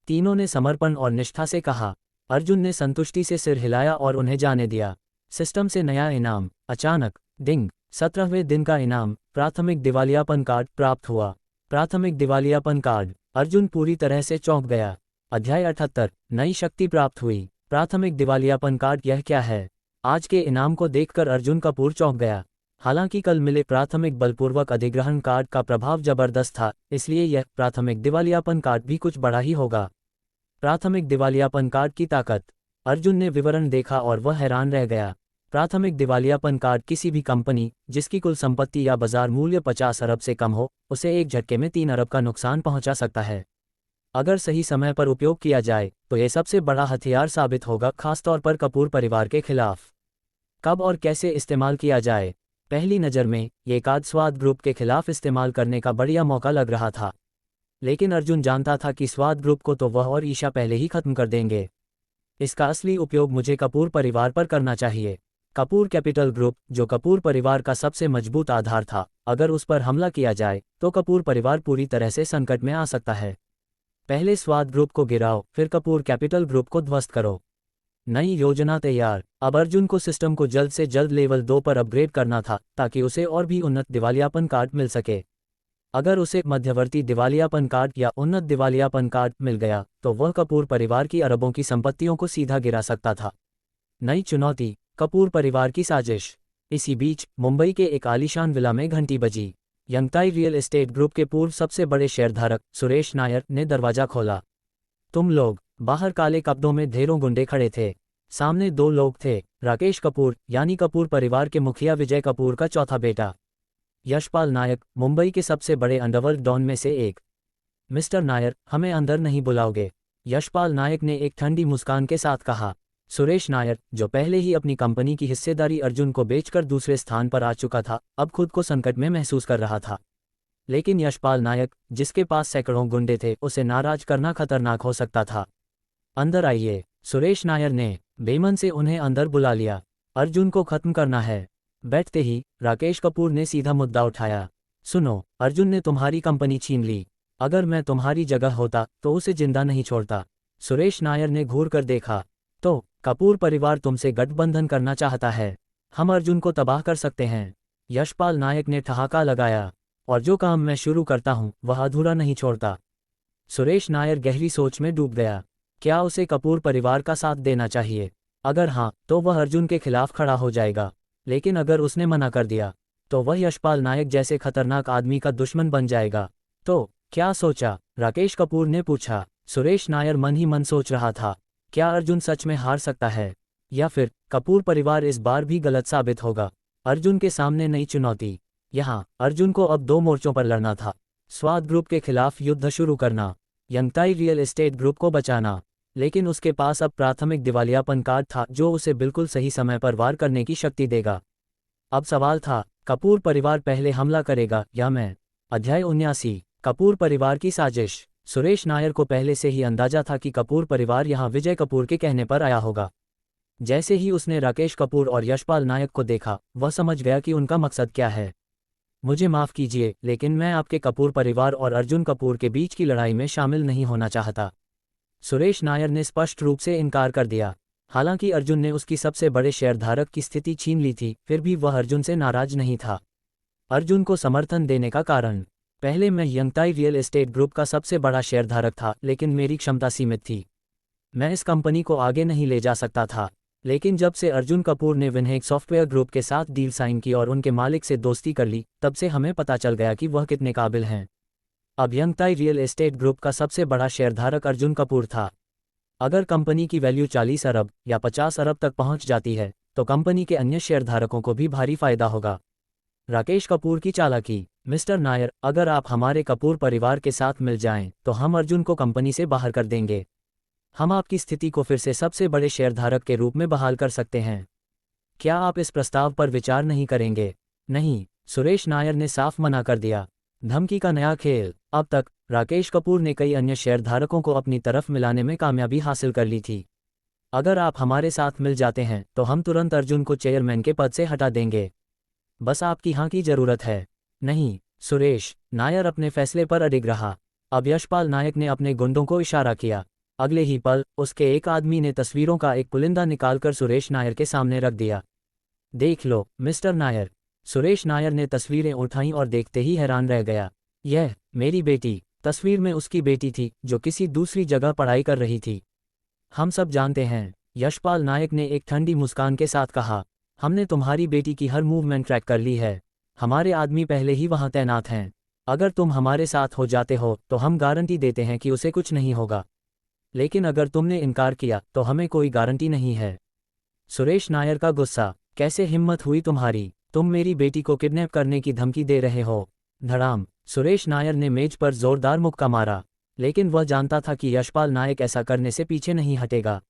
तीनों ने समर्पण और निष्ठा से कहा। अर्जुन ने संतुष्टि से सिर हिलाया और उन्हें जाने दिया। सिस्टम से नया इनाम। अचानक डिंग, 17वें दिन का इनाम, प्राथमिक दिवालियापन कार्ड प्राप्त हुआ। प्राथमिक दिवालियापन कार्ड। अर्जुन पूरी तरह से चौंक गया। अध्याय 78, नई शक्ति प्राप्त हुई। प्राथमिक दिवालियापन कार्ड, यह क्या है? आज के इनाम को देखकर अर्जुन कपूर चौंक गया। हालांकि कल मिले प्राथमिक बलपूर्वक अधिग्रहण कार्ड का प्रभाव जबरदस्त था, इसलिए यह प्राथमिक दिवालियापन कार्ड भी कुछ बड़ा ही होगा। प्राथमिक दिवालियापन कार्ड की ताकत। अर्जुन ने विवरण देखा और वह हैरान रह गया। प्राथमिक दिवालियापन कार्ड किसी भी कंपनी जिसकी कुल संपत्ति या बाजार मूल्य 50 अरब से कम हो, उसे एक झटके में 3 अरब का नुकसान पहुंचा सकता है। अगर सही समय पर उपयोग किया जाए तो यह सबसे बड़ा हथियार साबित होगा, खासतौर पर कपूर परिवार के खिलाफ। कब और कैसे इस्तेमाल किया जाए? पहली नज़र में ये कार्ड स्वाद ग्रुप के खिलाफ इस्तेमाल करने का बढ़िया मौका लग रहा था, लेकिन अर्जुन जानता था कि स्वाद ग्रुप को तो वह और ईशा पहले ही खत्म कर देंगे। इसका असली उपयोग मुझे कपूर परिवार पर करना चाहिए। कपूर कैपिटल ग्रुप, जो कपूर परिवार का सबसे मजबूत आधार था, अगर उस पर हमला किया जाए तो कपूर परिवार पूरी तरह से संकट में आ सकता है। पहले स्वाद ग्रुप को गिराओ, फिर कपूर कैपिटल ग्रुप को ध्वस्त करो। नई योजना तैयार। अब अर्जुन को सिस्टम को जल्द से जल्द लेवल 2 पर अपग्रेड करना था, ताकि उसे और भी उन्नत दिवालियापन कार्ड मिल सके। अगर उसे मध्यवर्ती दिवालियापन कार्ड या उन्नत दिवालियापन कार्ड मिल गया तो वह कपूर परिवार की अरबों की संपत्तियों को सीधा गिरा सकता था। नई चुनौती, कपूर परिवार की साजिश। इसी बीच मुंबई के एक आलीशान विला में घंटी बजी। यंगताई रियल एस्टेट ग्रुप के पूर्व सबसे बड़े शेयरधारक सुरेश नायर ने दरवाजा खोला। तुम लोग? बाहर काले कपड़ों में ढेरों गुंडे खड़े थे। सामने 2 लोग थे, राकेश कपूर यानी कपूर परिवार के मुखिया विजय कपूर का चौथा बेटा, यशपाल नायक, मुंबई के सबसे बड़े अंडरवर्ल्ड डॉन में से एक। मिस्टर नायर, हमें अंदर नहीं बुलाओगे? यशपाल नायक ने एक ठंडी मुस्कान के साथ कहा। सुरेश नायर, जो पहले ही अपनी कंपनी की हिस्सेदारी अर्जुन को बेचकर दूसरे स्थान पर आ चुका था, अब खुद को संकट में महसूस कर रहा था। लेकिन यशपाल नायक, जिसके पास सैकड़ों गुंडे थे, उसे नाराज करना खतरनाक हो सकता था। अंदर आइए। सुरेश नायर ने बेमन से उन्हें अंदर बुला लिया। अर्जुन को खत्म करना है। बैठते ही राकेश कपूर ने सीधा मुद्दा उठाया। सुनो, अर्जुन ने तुम्हारी कंपनी छीन ली। अगर मैं तुम्हारी जगह होता तो उसे जिंदा नहीं छोड़ता। सुरेश नायर ने घूर कर देखा। तो कपूर परिवार तुमसे गठबंधन करना चाहता है? हम अर्जुन को तबाह कर सकते हैं। यशपाल नायक ने ठहाका लगाया। और जो काम मैं शुरू करता हूं वह अधूरा नहीं छोड़ता। सुरेश नायर गहरी सोच में डूब गया। क्या उसे कपूर परिवार का साथ देना चाहिए? अगर हाँ, तो वह अर्जुन के खिलाफ खड़ा हो जाएगा, लेकिन अगर उसने मना कर दिया तो वह यशपाल नायक जैसे खतरनाक आदमी का दुश्मन बन जाएगा। तो क्या सोचा? राकेश कपूर ने पूछा। सुरेश नायर मन ही मन सोच रहा था, क्या अर्जुन सच में हार सकता है, या फिर कपूर परिवार इस बार भी गलत साबित होगा? अर्जुन के सामने नई चुनौती। यहाँ अर्जुन को अब 2 मोर्चों पर लड़ना था। स्वाद ग्रुप के खिलाफ युद्ध शुरू करना, यंगताई रियल एस्टेट ग्रुप को बचाना। लेकिन उसके पास अब प्राथमिक दिवालियापन कार्ड था, जो उसे बिल्कुल सही समय पर वार करने की शक्ति देगा। अब सवाल था, कपूर परिवार पहले हमला करेगा या मैं? अध्याय 79, कपूर परिवार की साजिश। सुरेश नायर को पहले से ही अंदाजा था कि कपूर परिवार यहाँ विजय कपूर के कहने पर आया होगा। जैसे ही उसने राकेश कपूर और यशपाल नायक को देखा, वह समझ गया कि उनका मकसद क्या है। मुझे माफ़ कीजिए, लेकिन मैं आपके कपूर परिवार और अर्जुन कपूर के बीच की लड़ाई में शामिल नहीं होना चाहता। सुरेश नायर ने स्पष्ट रूप से इनकार कर दिया। हालांकि अर्जुन ने उसकी सबसे बड़े शेयरधारक की स्थिति छीन ली थी, फिर भी वह अर्जुन से नाराज नहीं था। अर्जुन को समर्थन देने का कारण, पहले मैं यंगताई रियल एस्टेट ग्रुप का सबसे बड़ा शेयरधारक था, लेकिन मेरी क्षमता सीमित थी। मैं इस कंपनी को आगे नहीं ले जा सकता था। लेकिन जब से अर्जुन कपूर ने विनहेक सॉफ्टवेयर ग्रुप के साथ डील साइन की और उनके मालिक से दोस्ती कर ली, तब से हमें पता चल गया कि वह कितने काबिल हैं। अब यंगताई रियल एस्टेट ग्रुप का सबसे बड़ा शेयरधारक अर्जुन कपूर था। अगर कंपनी की वैल्यू 40 अरब या 50 अरब तक पहुंच जाती है तो कंपनी के अन्य शेयरधारकों को भी भारी फायदा होगा। राकेश कपूर की चालाकी। मिस्टर नायर, अगर आप हमारे कपूर परिवार के साथ मिल जाएं तो हम अर्जुन को कंपनी से बाहर कर देंगे। हम आपकी स्थिति को फिर से सबसे बड़े शेयरधारक के रूप में बहाल कर सकते हैं। क्या आप इस प्रस्ताव पर विचार नहीं करेंगे? नहीं, सुरेश नायर ने साफ मना कर दिया। धमकी का नया खेल। अब तक राकेश कपूर ने कई अन्य शेयरधारकों को अपनी तरफ मिलाने में कामयाबी हासिल कर ली थी। अगर आप हमारे साथ मिल जाते हैं तो हम तुरंत अर्जुन को चेयरमैन के पद से हटा देंगे। बस आपकी हाँ की जरूरत है। नहीं, सुरेश नायर अपने फैसले पर अडिग रहा। अब यशपाल नायक ने अपने गुंडों को इशारा किया। अगले ही पल उसके एक आदमी ने तस्वीरों का एक पुलिंदा निकालकर सुरेश नायर के सामने रख दिया। देख लो मिस्टर नायर। सुरेश नायर ने तस्वीरें उठाईं और देखते ही हैरान रह गया। यह मेरी बेटी। तस्वीर में उसकी बेटी थी जो किसी दूसरी जगह पढ़ाई कर रही थी। हम सब जानते हैं, यशपाल नायक ने एक ठंडी मुस्कान के साथ कहा। हमने तुम्हारी बेटी की हर मूवमेंट ट्रैक कर ली है। हमारे आदमी पहले ही वहां तैनात हैं। अगर तुम हमारे साथ हो जाते हो तो हम गारंटी देते हैं कि उसे कुछ नहीं होगा, लेकिन अगर तुमने इनकार किया तो हमें कोई गारंटी नहीं है। सुरेश नायर का गुस्सा। कैसे हिम्मत हुई तुम्हारी? तुम मेरी बेटी को किडनैप करने की धमकी दे रहे हो? धड़ाम। सुरेश नायर ने मेज पर जोरदार मुक्का मारा, लेकिन वह जानता था कि यशपाल नायक ऐसा करने से पीछे नहीं हटेगा।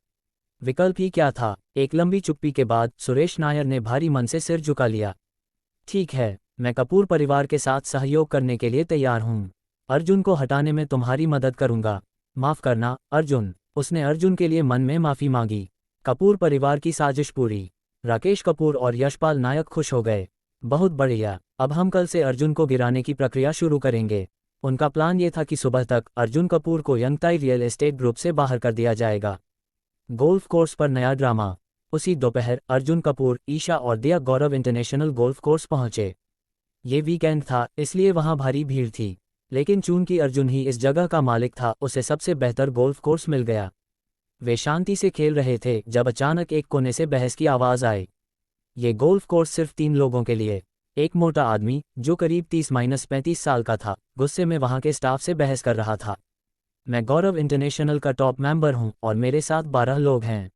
विकल्प ही क्या था? एक लंबी चुप्पी के बाद सुरेश नायर ने भारी मन से सिर झुका लिया। ठीक है, मैं कपूर परिवार के साथ सहयोग करने के लिए तैयार हूं। अर्जुन को हटाने में तुम्हारी मदद करूंगा। माफ करना अर्जुन। उसने अर्जुन के लिए मन में माफी मांगी। कपूर परिवार की साजिश पूरी। राकेश कपूर और यशपाल नायक खुश हो गए। बहुत बढ़िया, अब हम कल से अर्जुन को गिराने की प्रक्रिया शुरू करेंगे। उनका प्लान ये था कि सुबह तक अर्जुन कपूर को यंगताई रियल एस्टेट ग्रुप से बाहर कर दिया जाएगा। गोल्फ कोर्स पर नया ड्रामा। उसी दोपहर अर्जुन कपूर, ईशा और दिया गौरव इंटरनेशनल गोल्फ कोर्स पहुंचे। ये वीकेंड था इसलिए वहां भारी भीड़ थी, लेकिन चूंकि अर्जुन ही इस जगह का मालिक था, उसे सबसे बेहतर गोल्फ कोर्स मिल गया। वे शांति से खेल रहे थे जब अचानक एक कोने से बहस की आवाज आई। ये गोल्फ कोर्स सिर्फ 3 लोगों के लिए। एक मोटा आदमी जो करीब 30-35 साल का था, गुस्से में वहां के स्टाफ से बहस कर रहा था। मैं गौरव इंटरनेशनल का टॉप मेंबर हूं और मेरे साथ 12 लोग हैं।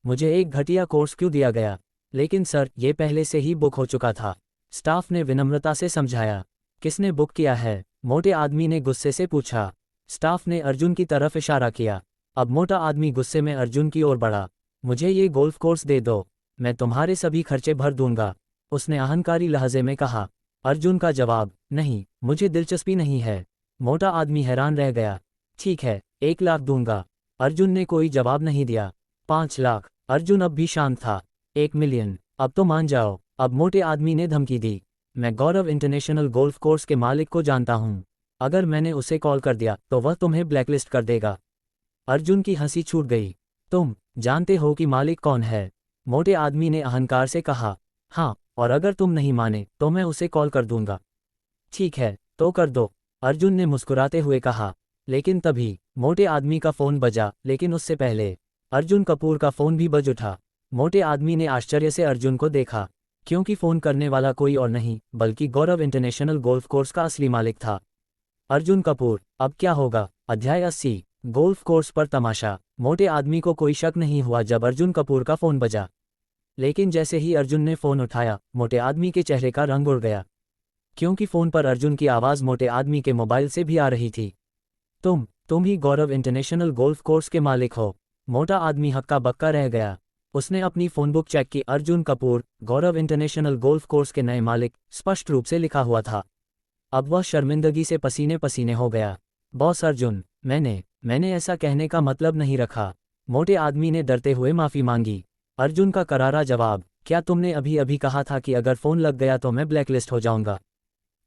मुझे एक घटिया कोर्स क्यों दिया गया? लेकिन सर, ये पहले से ही बुक हो चुका था। स्टाफ ने विनम्रता से समझाया। किसने बुक किया है? मोटे आदमी ने गुस्से से पूछा। स्टाफ ने अर्जुन की तरफ इशारा किया। अब मोटा आदमी गुस्से में अर्जुन की ओर बढ़ा। मुझे ये गोल्फ कोर्स दे दो, मैं तुम्हारे सभी खर्चे भर दूंगा, उसने अहंकारी लहजे में कहा। अर्जुन का जवाब, नहीं, मुझे दिलचस्पी नहीं है। मोटा आदमी हैरान रह गया। ठीक है, 1 लाख दूंगा। अर्जुन ने कोई जवाब नहीं दिया। 5 लाख। अर्जुन अब भी शांत था। 1 मिलियन। अब तो मान जाओ। अब मोटे आदमी ने धमकी दी। मैं गौरव इंटरनेशनल गोल्फ कोर्स के मालिक को जानता हूं। अगर मैंने उसे कॉल कर दिया तो वह तुम्हें ब्लैकलिस्ट कर देगा। अर्जुन की हंसी छूट गई। तुम जानते हो कि मालिक कौन है? मोटे आदमी ने अहंकार से कहा। हाँ, और अगर तुम नहीं माने तो मैं उसे कॉल कर दूंगा। ठीक है, तो कर दो, अर्जुन ने मुस्कुराते हुए कहा। लेकिन तभी मोटे आदमी का फोन बजा, लेकिन उससे पहले अर्जुन कपूर का फोन भी बज उठा। मोटे आदमी ने आश्चर्य से अर्जुन को देखा, क्योंकि फोन करने वाला कोई और नहीं बल्कि गौरव इंटरनेशनल गोल्फ कोर्स का असली मालिक था। अर्जुन कपूर। अब क्या होगा? अध्याय 80। गोल्फ कोर्स पर तमाशा। मोटे आदमी को कोई शक नहीं हुआ जब अर्जुन कपूर का फोन बजा, लेकिन जैसे ही अर्जुन ने फोन उठाया, मोटे आदमी के चेहरे का रंग उड़ गया, क्योंकि फोन पर अर्जुन की आवाज मोटे आदमी के मोबाइल से भी आ रही थी। तुम ही गौरव इंटरनेशनल गोल्फ कोर्स के मालिक हो? मोटा आदमी हक्का बक्का रह गया। उसने अपनी फोनबुक चेक की। अर्जुन कपूर, गौरव इंटरनेशनल गोल्फ कोर्स के नए मालिक, स्पष्ट रूप से लिखा हुआ था। अब वह शर्मिंदगी से पसीने पसीने हो गया। बॉस अर्जुन, मैंने ऐसा कहने का मतलब नहीं रखा। मोटे आदमी ने डरते हुए माफी मांगी। अर्जुन का करारा जवाब, क्या तुमने अभी अभी कहा था कि अगर फोन लग गया तो मैं ब्लैकलिस्ट हो जाऊंगा?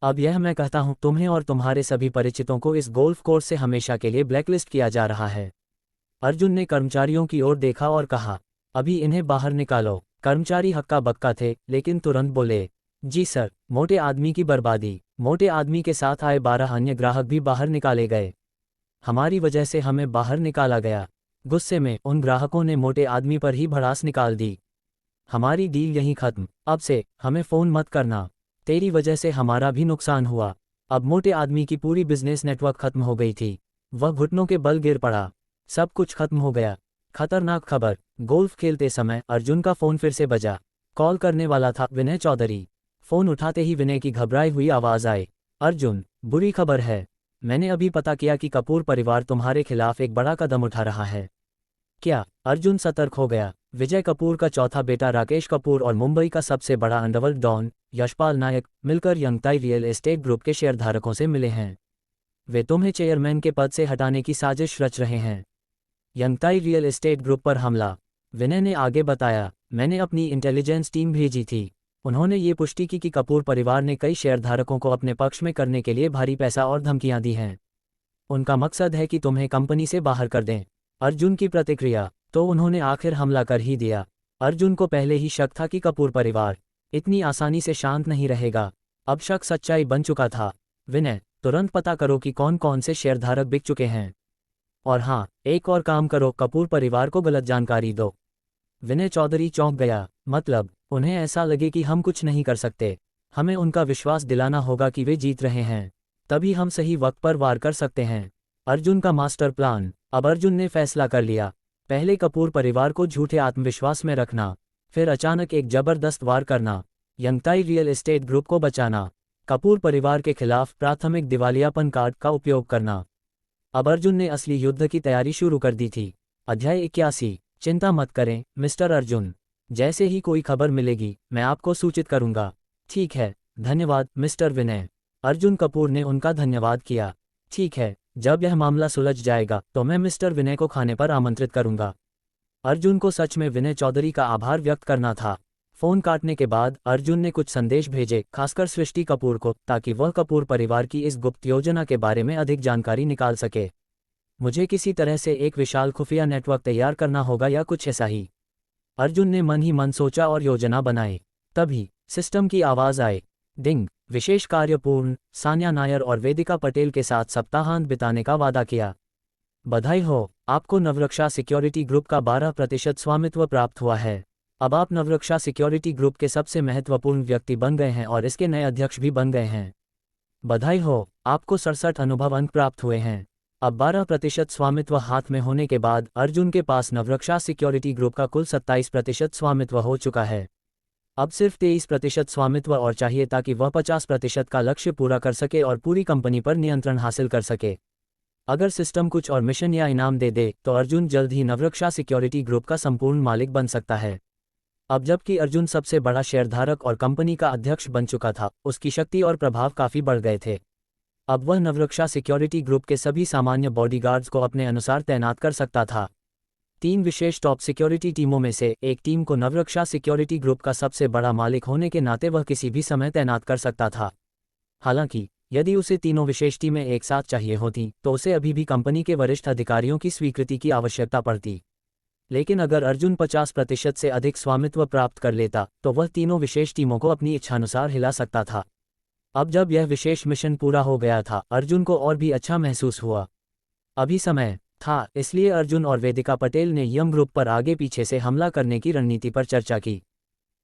अब यह मैं कहता हूं, तुम्हें और तुम्हारे सभी परिचितों को इस गोल्फ कोर्स से हमेशा के लिए ब्लैकलिस्ट किया जा रहा है। अर्जुन ने कर्मचारियों की ओर देखा और कहा, अभी इन्हें बाहर निकालो। कर्मचारी हक्का बक्का थे, लेकिन तुरंत बोले, जी सर। मोटे आदमी की बर्बादी। मोटे आदमी के साथ आए 12 अन्य ग्राहक भी बाहर निकाले गए। हमारी वजह से हमें बाहर निकाला गया। गुस्से में उन ग्राहकों ने मोटे आदमी पर ही भड़ास निकाल दी। हमारी डील यहीं खत्म, अब से हमें फ़ोन मत करना, तेरी वजह से हमारा भी नुकसान हुआ। अब मोटे आदमी की पूरी बिजनेस नेटवर्क खत्म हो गई थी। वह घुटनों के बल गिर पड़ा। सब कुछ खत्म हो गया। खतरनाक खबर। गोल्फ खेलते समय अर्जुन का फ़ोन फिर से बजा। कॉल करने वाला था विनय चौधरी। फ़ोन उठाते ही विनय की घबराई हुई आवाज़ आई। अर्जुन, बुरी खबर है। मैंने अभी पता किया कि कपूर परिवार तुम्हारे खिलाफ एक बड़ा कदम उठा रहा है। क्या? अर्जुन सतर्क हो गया। विजय कपूर का चौथा बेटा राकेश कपूर और मुंबई का सबसे बड़ा अंडरवर्ल्ड डॉन यशपाल नायक मिलकर यंगताई रियल एस्टेट ग्रुप के शेयरधारकों से मिले हैं। वे तुम्हें चेयरमैन के पद से हटाने की साजिश रच रहे हैं। यंगताई रियल एस्टेट ग्रुप पर हमला। विनय ने आगे बताया, मैंने अपनी इंटेलिजेंस टीम भेजी थी। उन्होंने ये पुष्टि की कि कपूर परिवार ने कई शेयरधारकों को अपने पक्ष में करने के लिए भारी पैसा और धमकियां दी हैं। उनका मकसद है कि तुम्हें कंपनी से बाहर कर दें। अर्जुन की प्रतिक्रिया। तो उन्होंने आखिर हमला कर ही दिया। अर्जुन को पहले ही शक था कि कपूर परिवार इतनी आसानी से शांत नहीं रहेगा। अब शक सच्चाई बन चुका था। विनय, तुरंत पता करो कि कौन कौन से शेयरधारक बिक चुके हैं। और हाँ, एक और काम करो, कपूर परिवार को गलत जानकारी दो। विनय चौधरी चौंक गया। मतलब, उन्हें ऐसा लगे कि हम कुछ नहीं कर सकते। हमें उनका विश्वास दिलाना होगा कि वे जीत रहे हैं, तभी हम सही वक्त पर वार कर सकते हैं। अर्जुन का मास्टर प्लान। अब अर्जुन ने फैसला कर लिया। पहले कपूर परिवार को झूठे आत्मविश्वास में रखना, फिर अचानक एक जबरदस्त वार करना, यंगताई रियल एस्टेट ग्रुप को बचाना, कपूर परिवार के खिलाफ प्राथमिक दिवालियापन कार्ड का उपयोग करना। अब अर्जुन ने असली युद्ध की तैयारी शुरू कर दी थी। अध्याय 81। चिंता मत करें मिस्टर अर्जुन, जैसे ही कोई खबर मिलेगी मैं आपको सूचित करूंगा। ठीक है, धन्यवाद मिस्टर विनय। अर्जुन कपूर ने उनका धन्यवाद किया। ठीक है, जब यह मामला सुलझ जाएगा तो मैं मिस्टर विनय को खाने पर आमंत्रित करूंगा। अर्जुन को सच में विनय चौधरी का आभार व्यक्त करना था। फ़ोन काटने के बाद अर्जुन ने कुछ संदेश भेजे, खासकर सृष्टि कपूर को, ताकि वह कपूर परिवार की इस गुप्त योजना के बारे में अधिक जानकारी निकाल सके। मुझे किसी तरह से एक विशाल खुफिया नेटवर्क तैयार करना होगा या कुछ ऐसा ही। अर्जुन ने मन ही मन सोचा और योजना बनाई। तभी सिस्टम की आवाज़ आई। डिंग। विशेष कार्य पूर्ण। सान्या नायर और वेदिका पटेल के साथ सप्ताहांत बिताने का वादा किया। बधाई हो, आपको नवरक्षा सिक्योरिटी ग्रुप का 12% स्वामित्व प्राप्त हुआ है। अब आप नवरक्षा सिक्योरिटी ग्रुप के सबसे महत्वपूर्ण व्यक्ति बन गए हैं और इसके नए अध्यक्ष भी बन गए हैं। बधाई हो, आपको 67 अनुभव अंक प्राप्त हुए हैं। अब 12% स्वामित्व हाथ में होने के बाद अर्जुन के पास नवरक्षा सिक्योरिटी ग्रुप का कुल 27% स्वामित्व हो चुका है। अब सिर्फ 23% स्वामित्व और चाहिए ताकि वह 50% का लक्ष्य पूरा कर सके और पूरी कंपनी पर नियंत्रण हासिल कर सके। अगर सिस्टम कुछ और मिशन या इनाम दे दे तो अर्जुन जल्द ही नवरक्षा सिक्योरिटी ग्रुप का संपूर्ण मालिक बन सकता है। अब जबकि अर्जुन सबसे बड़ा शेयरधारक और कंपनी का अध्यक्ष बन चुका था, उसकी शक्ति और प्रभाव काफ़ी बढ़ गए थे। अब वह नवरक्षा सिक्योरिटी ग्रुप के सभी सामान्य बॉडीगार्ड्स को अपने अनुसार तैनात कर सकता था। 3 विशेष टॉप सिक्योरिटी टीमों में से एक टीम को नवरक्षा सिक्योरिटी ग्रुप का सबसे बड़ा मालिक होने के नाते वह किसी भी समय तैनात कर सकता था। हालांकि यदि उसे तीनों विशेष टीमें एक साथ चाहिए होती तो उसे अभी भी कंपनी के वरिष्ठ अधिकारियों की स्वीकृति की आवश्यकता पड़ती। लेकिन अगर अर्जुन 50% से अधिक स्वामित्व प्राप्त कर लेता तो वह तीनों विशेष टीमों को अपनी इच्छानुसार हिला सकता था। अब जब यह विशेष मिशन पूरा हो गया था, अर्जुन को और भी अच्छा महसूस हुआ। अभी समय था, इसलिए अर्जुन और वेदिका पटेल ने यंग ग्रुप पर आगे पीछे से हमला करने की रणनीति पर चर्चा की।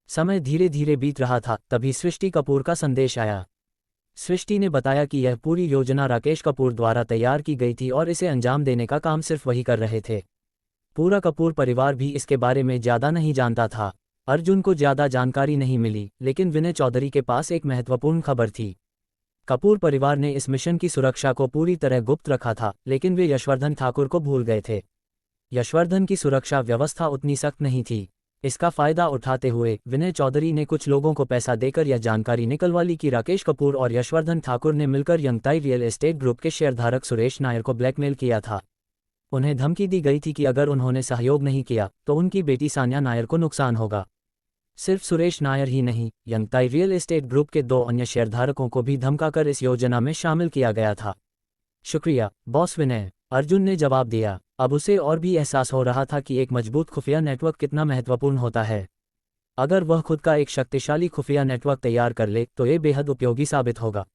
समय धीरे धीरे बीत रहा था, तभी सृष्टि कपूर का संदेश आया। सृष्टि ने बताया कि यह पूरी योजना राकेश कपूर द्वारा तैयार की गई थी और इसे अंजाम देने का काम सिर्फ वही कर रहे थे। पूरा कपूर परिवार भी इसके बारे में ज़्यादा नहीं जानता था। अर्जुन को ज़्यादा जानकारी नहीं मिली, लेकिन विनय चौधरी के पास एक महत्वपूर्ण खबर थी। कपूर परिवार ने इस मिशन की सुरक्षा को पूरी तरह गुप्त रखा था, लेकिन वे यशवर्धन ठाकुर को भूल गए थे। यशवर्धन की सुरक्षा व्यवस्था उतनी सख्त नहीं थी। इसका फायदा उठाते हुए विनय चौधरी ने कुछ लोगों को पैसा देकर यह जानकारी निकलवा ली कि राकेश कपूर और यशवर्धन ठाकुर ने मिलकर यंगताई रियल एस्टेट ग्रुप के शेयरधारक सुरेश नायर को ब्लैकमेल किया था। उन्हें धमकी दी गई थी कि अगर उन्होंने सहयोग नहीं किया तो उनकी बेटी सान्या नायर को नुकसान होगा। सिर्फ सुरेश नायर ही नहीं, यंगताई रियल एस्टेट ग्रुप के 2 अन्य शेयरधारकों को भी धमकाकर इस योजना में शामिल किया गया था। शुक्रिया बॉस विनय, अर्जुन ने जवाब दिया। अब उसे और भी एहसास हो रहा था कि एक मजबूत खुफिया नेटवर्क कितना महत्वपूर्ण होता है। अगर वह खुद का एक शक्तिशाली खुफिया नेटवर्क तैयार कर ले तो ये बेहद उपयोगी साबित होगा।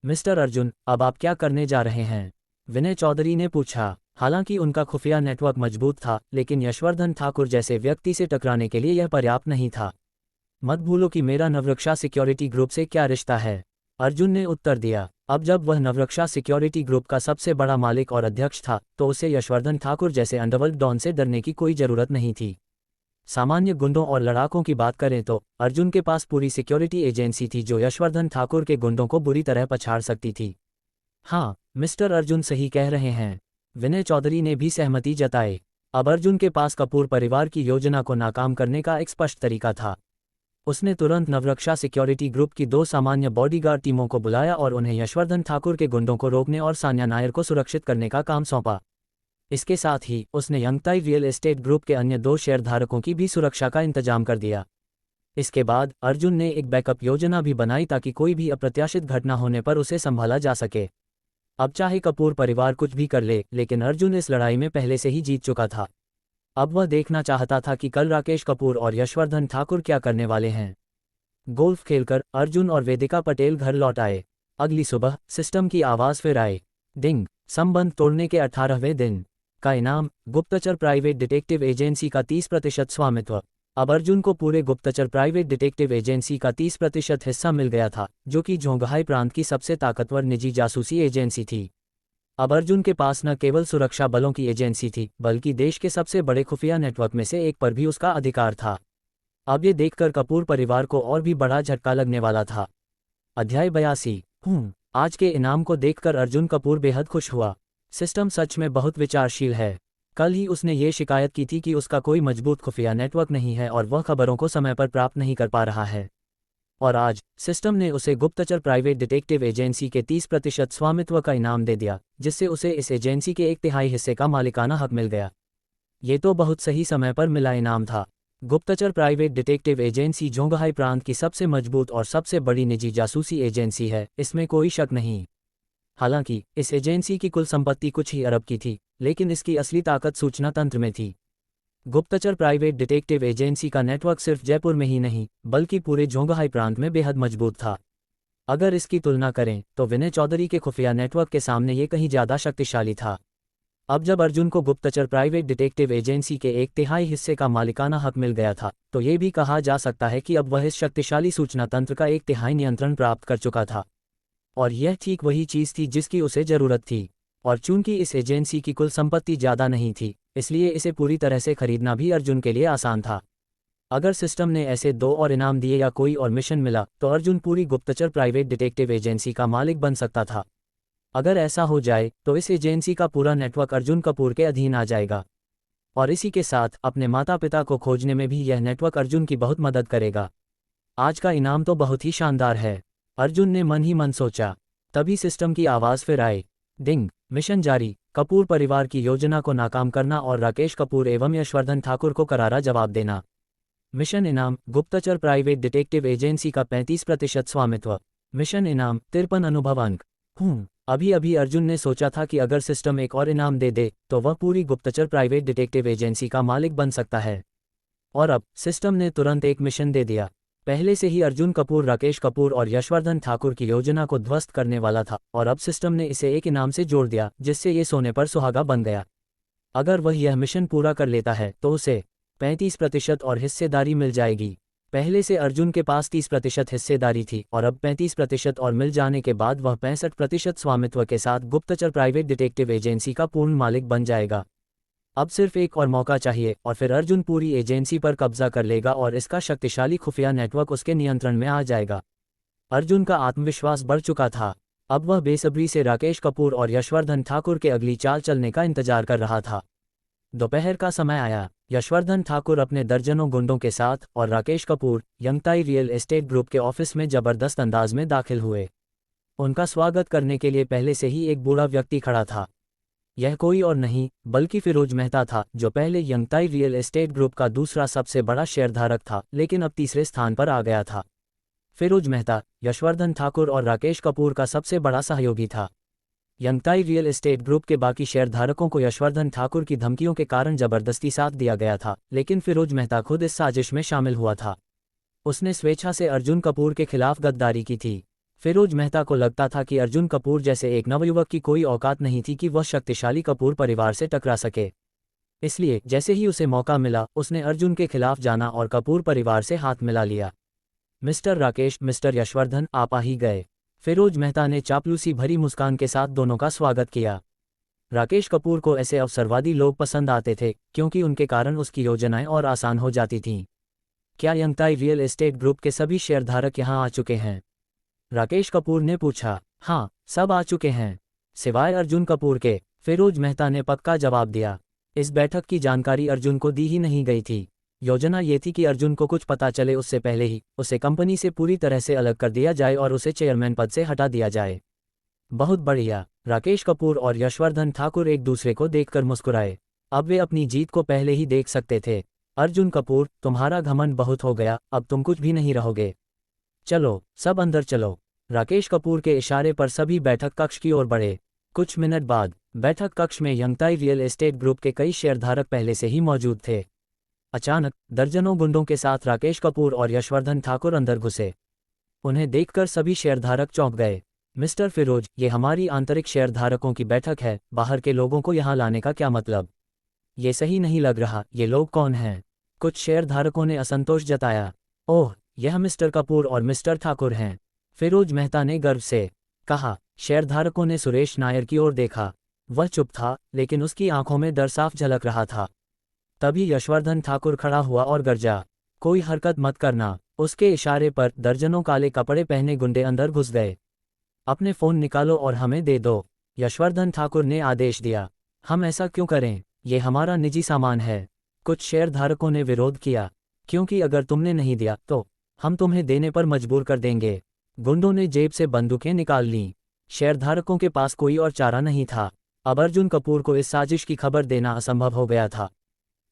मिस्टर अर्जुन, अब आप क्या करने जा रहे हैं? विनय चौधरी ने पूछा। हालांकि उनका खुफिया नेटवर्क मजबूत था, लेकिन यशवर्धन ठाकुर जैसे व्यक्ति से टकराने के लिए यह पर्याप्त नहीं था। मत भूलो कि मेरा नवरक्षा सिक्योरिटी ग्रुप से क्या रिश्ता है, अर्जुन ने उत्तर दिया। अब जब वह नवरक्षा सिक्योरिटी ग्रुप का सबसे बड़ा मालिक और अध्यक्ष था, तो उसे यशवर्धन ठाकुर जैसे अंडरवर्ल्ड डॉन से डरने की कोई जरूरत नहीं थी। सामान्य गुंडों और लड़ाकों की बात करें तो अर्जुन के पास पूरी सिक्योरिटी एजेंसी थी जो यशवर्धन ठाकुर के गुंडों को बुरी तरह पछाड़ सकती थी। हाँ, मिस्टर अर्जुन सही कह रहे हैं, विनय चौधरी ने भी सहमति जताई। अब अर्जुन के पास कपूर परिवार की योजना को नाकाम करने का एक स्पष्ट तरीका था। उसने तुरंत नवरक्षा सिक्योरिटी ग्रुप की 2 सामान्य बॉडीगार्ड टीमों को बुलाया और उन्हें यशवर्धन ठाकुर के गुंडों को रोकने और सान्या नायर को सुरक्षित करने का काम सौंपा। इसके साथ ही उसने यंगताई रियल एस्टेट ग्रुप के अन्य 2 शेयरधारकों की भी सुरक्षा का इंतजाम कर दिया। इसके बाद अर्जुन ने एक बैकअप योजना भी बनाई ताकि कोई भी अप्रत्याशित घटना होने पर उसे संभाला जा सके। अब चाहे कपूर परिवार कुछ भी कर ले, लेकिन अर्जुन इस लड़ाई में पहले से ही जीत चुका था। अब वह देखना चाहता था कि कल राकेश कपूर और यशवर्धन ठाकुर क्या करने वाले हैं। गोल्फ खेलकर अर्जुन और वेदिका पटेल घर लौट आए। अगली सुबह सिस्टम की आवाज़ फिर आए, डिंग। संबंध तोड़ने के 18वें दिन का इनाम, गुप्तचर प्राइवेट डिटेक्टिव एजेंसी का 30% स्वामित्व। अब अर्जुन को पूरे गुप्तचर प्राइवेट डिटेक्टिव एजेंसी का 30% हिस्सा मिल गया था, जो कि जोंगहाई प्रांत की सबसे ताकतवर निजी जासूसी एजेंसी थी। अब अर्जुन के पास न केवल सुरक्षा बलों की एजेंसी थी, बल्कि देश के सबसे बड़े खुफिया नेटवर्क में से एक पर भी उसका अधिकार था। अब ये देखकर कपूर परिवार को और भी बड़ा झटका लगने वाला था। अध्याय 82। आज के इनाम को देखकर अर्जुन कपूर बेहद खुश हुआ। सिस्टम सच में बहुत विचारशील है। कल ही उसने ये शिकायत की थी कि उसका कोई मजबूत खुफिया नेटवर्क नहीं है और वह खबरों को समय पर प्राप्त नहीं कर पा रहा है। और आज सिस्टम ने उसे गुप्तचर प्राइवेट डिटेक्टिव एजेंसी के 30% स्वामित्व का इनाम दे दिया, जिससे उसे इस एजेंसी के 1/3 हिस्से का मालिकाना हक मिल गया। ये तो बहुत सही समय पर मिला इनाम था। गुप्तचर प्राइवेट डिटेक्टिव एजेंसी जोंगहाई प्रांत की सबसे मजबूत और सबसे बड़ी निजी जासूसी एजेंसी है, इसमें कोई शक नहीं। हालांकि इस एजेंसी की कुल संपत्ति कुछ ही अरब की थी, लेकिन इसकी असली ताकत सूचना तंत्र में थी। गुप्तचर प्राइवेट डिटेक्टिव एजेंसी का नेटवर्क सिर्फ जयपुर में ही नहीं, बल्कि पूरे जोंगहाई प्रांत में बेहद मजबूत था। अगर इसकी तुलना करें तो विनय चौधरी के खुफिया नेटवर्क के सामने ये कहीं ज़्यादा शक्तिशाली था। अब जब अर्जुन को गुप्तचर प्राइवेट डिटेक्टिव एजेंसी के 1/3 हिस्से का मालिकाना हक मिल गया था, तो ये भी कहा जा सकता है कि अब वह इस शक्तिशाली सूचना तंत्र का 1/3 नियंत्रण प्राप्त कर चुका था। और यह ठीक वही चीज़ थी जिसकी उसे ज़रूरत थी। और चूंकि इस एजेंसी की कुल संपत्ति ज़्यादा नहीं थी, इसलिए इसे पूरी तरह से खरीदना भी अर्जुन के लिए आसान था। अगर सिस्टम ने ऐसे 2 और इनाम दिए या कोई और मिशन मिला, तो अर्जुन पूरी गुप्तचर प्राइवेट डिटेक्टिव एजेंसी का मालिक बन सकता था। अगर ऐसा हो जाए तो इस एजेंसी का पूरा नेटवर्क अर्जुन कपूर के अधीन आ जाएगा। और इसी के साथ अपने माता पिता को खोजने में भी यह नेटवर्क अर्जुन की बहुत मदद करेगा। आज का इनाम तो बहुत ही शानदार है, अर्जुन ने मन ही मन सोचा। तभी सिस्टम की आवाज़ फिर आई, डिंग। मिशन जारी, कपूर परिवार की योजना को नाकाम करना और राकेश कपूर एवं यशवर्धन ठाकुर को करारा जवाब देना। मिशन इनाम, गुप्तचर प्राइवेट डिटेक्टिव एजेंसी का 35% स्वामित्व। मिशन इनाम, 53 अनुभव अंक। अभी अभी अर्जुन ने सोचा था कि अगर सिस्टम एक और इनाम दे दे तो वह पूरी गुप्तचर प्राइवेट डिटेक्टिव एजेंसी का मालिक बन सकता है। और अब सिस्टम ने तुरंत एक मिशन दे दिया। पहले से ही अर्जुन कपूर राकेश कपूर और यशवर्धन ठाकुर की योजना को ध्वस्त करने वाला था, और अब सिस्टम ने इसे एक इनाम से जोड़ दिया, जिससे ये सोने पर सुहागा बन गया। अगर वह यह मिशन पूरा कर लेता है तो उसे 35% और हिस्सेदारी मिल जाएगी। पहले से अर्जुन के पास 30% हिस्सेदारी थी और अब 35% और मिल जाने के बाद वह 65% स्वामित्व के साथ गुप्तचर प्राइवेट डिटेक्टिव एजेंसी का पूर्ण मालिक बन जाएगा। अब सिर्फ एक और मौका चाहिए और फिर अर्जुन पूरी एजेंसी पर कब्जा कर लेगा और इसका शक्तिशाली खुफिया नेटवर्क उसके नियंत्रण में आ जाएगा। अर्जुन का आत्मविश्वास बढ़ चुका था। अब वह बेसब्री से राकेश कपूर और यशवर्धन ठाकुर के अगली चाल चलने का इंतजार कर रहा था। दोपहर का समय आया। यशवर्धन ठाकुर अपने दर्जनों गुंडों के साथ और Rakesh Kapoor Yangtai real estate group के ऑफिस में जबरदस्त अंदाज में दाखिल हुए। उनका स्वागत करने के लिए पहले से ही एक बूढ़ा व्यक्ति खड़ा था। यह कोई और नहीं बल्कि फिरोज मेहता था, जो पहले यंगताई रियल एस्टेट ग्रुप का दूसरा सबसे बड़ा शेयरधारक था, लेकिन अब तीसरे स्थान पर आ गया था। फिरोज मेहता यशवर्धन ठाकुर और राकेश कपूर का सबसे बड़ा सहयोगी था। यंगताई रियल एस्टेट ग्रुप के बाकी शेयरधारकों को यशवर्धन ठाकुर की धमकियों के कारण जबरदस्ती साथ दिया गया था, लेकिन फिरोज मेहता खुद इस साजिश में शामिल हुआ था। उसने स्वेच्छा से अर्जुन कपूर के खिलाफ गद्दारी की थी। फिरोज मेहता को लगता था कि अर्जुन कपूर जैसे एक नवयुवक की कोई औकात नहीं थी कि वह शक्तिशाली कपूर परिवार से टकरा सके। इसलिए जैसे ही उसे मौका मिला उसने अर्जुन के खिलाफ जाना और कपूर परिवार से हाथ मिला लिया। मिस्टर राकेश, मिस्टर यशवर्धन, आप आ ही गए। फिरोज मेहता ने चापलूसी भरी मुस्कान के साथ दोनों का स्वागत किया। राकेश कपूर को ऐसे अवसरवादी लोग पसंद आते थे क्योंकि उनके कारण उसकी योजनाएं और आसान हो जाती थीं। क्या यंगताई रियल एस्टेट ग्रुप के सभी शेयरधारक यहाँ आ चुके हैं? राकेश कपूर ने पूछा। हाँ, सब आ चुके हैं, सिवाय अर्जुन कपूर के, फिरोज मेहता ने पक्का जवाब दिया। इस बैठक की जानकारी अर्जुन को दी ही नहीं गई थी। योजना ये थी कि अर्जुन को कुछ पता चले उससे पहले ही उसे कंपनी से पूरी तरह से अलग कर दिया जाए और उसे चेयरमैन पद से हटा दिया जाए। बहुत बढ़िया। राकेश कपूर और यशवर्धन ठाकुर एक दूसरे को देखकर मुस्कुराए। अब वे अपनी जीत को पहले ही देख सकते थे। अर्जुन कपूर, तुम्हारा घमंड बहुत हो गया, अब तुम कुछ भी नहीं रहोगे। चलो, सब अंदर चलो। राकेश कपूर के इशारे पर सभी बैठक कक्ष की ओर बढ़े। कुछ मिनट बाद बैठक कक्ष में यंगताई रियल एस्टेट ग्रुप के कई शेयरधारक पहले से ही मौजूद थे। अचानक दर्जनों गुंडों के साथ राकेश कपूर और यशवर्धन ठाकुर अंदर घुसे। उन्हें देखकर सभी शेयरधारक चौंक गए। मिस्टर फिरोज, ये हमारी आंतरिक शेयरधारकों की बैठक है, बाहर के लोगों को यहाँ लाने का क्या मतलब? ये सही नहीं लग रहा। ये लोग कौन हैं? कुछ शेयरधारकों ने असंतोष जताया। ओह, यह मिस्टर कपूर और मिस्टर ठाकुर हैं, फिरोज मेहता ने गर्व से कहा। शेयरधारकों ने सुरेश नायर की ओर देखा। वह चुप था, लेकिन उसकी आंखों में डर साफ झलक रहा था। तभी यशवर्धन ठाकुर खड़ा हुआ और गरजा, कोई हरकत मत करना। उसके इशारे पर दर्जनों काले कपड़े पहने गुंडे अंदर घुस गए। अपने फ़ोन निकालो और हमें दे दो, यशवर्धन ठाकुर ने आदेश दिया। हम ऐसा क्यों करें? ये हमारा निजी सामान है। कुछ शेयरधारकों ने विरोध किया। क्योंकि अगर तुमने नहीं दिया तो हम तुम्हें देने पर मजबूर कर देंगे। गुंडों ने जेब से बंदूकें निकाल लीं। शेयरधारकों के पास कोई और चारा नहीं था। अब अर्जुन कपूर को इस साजिश की खबर देना असंभव हो गया था।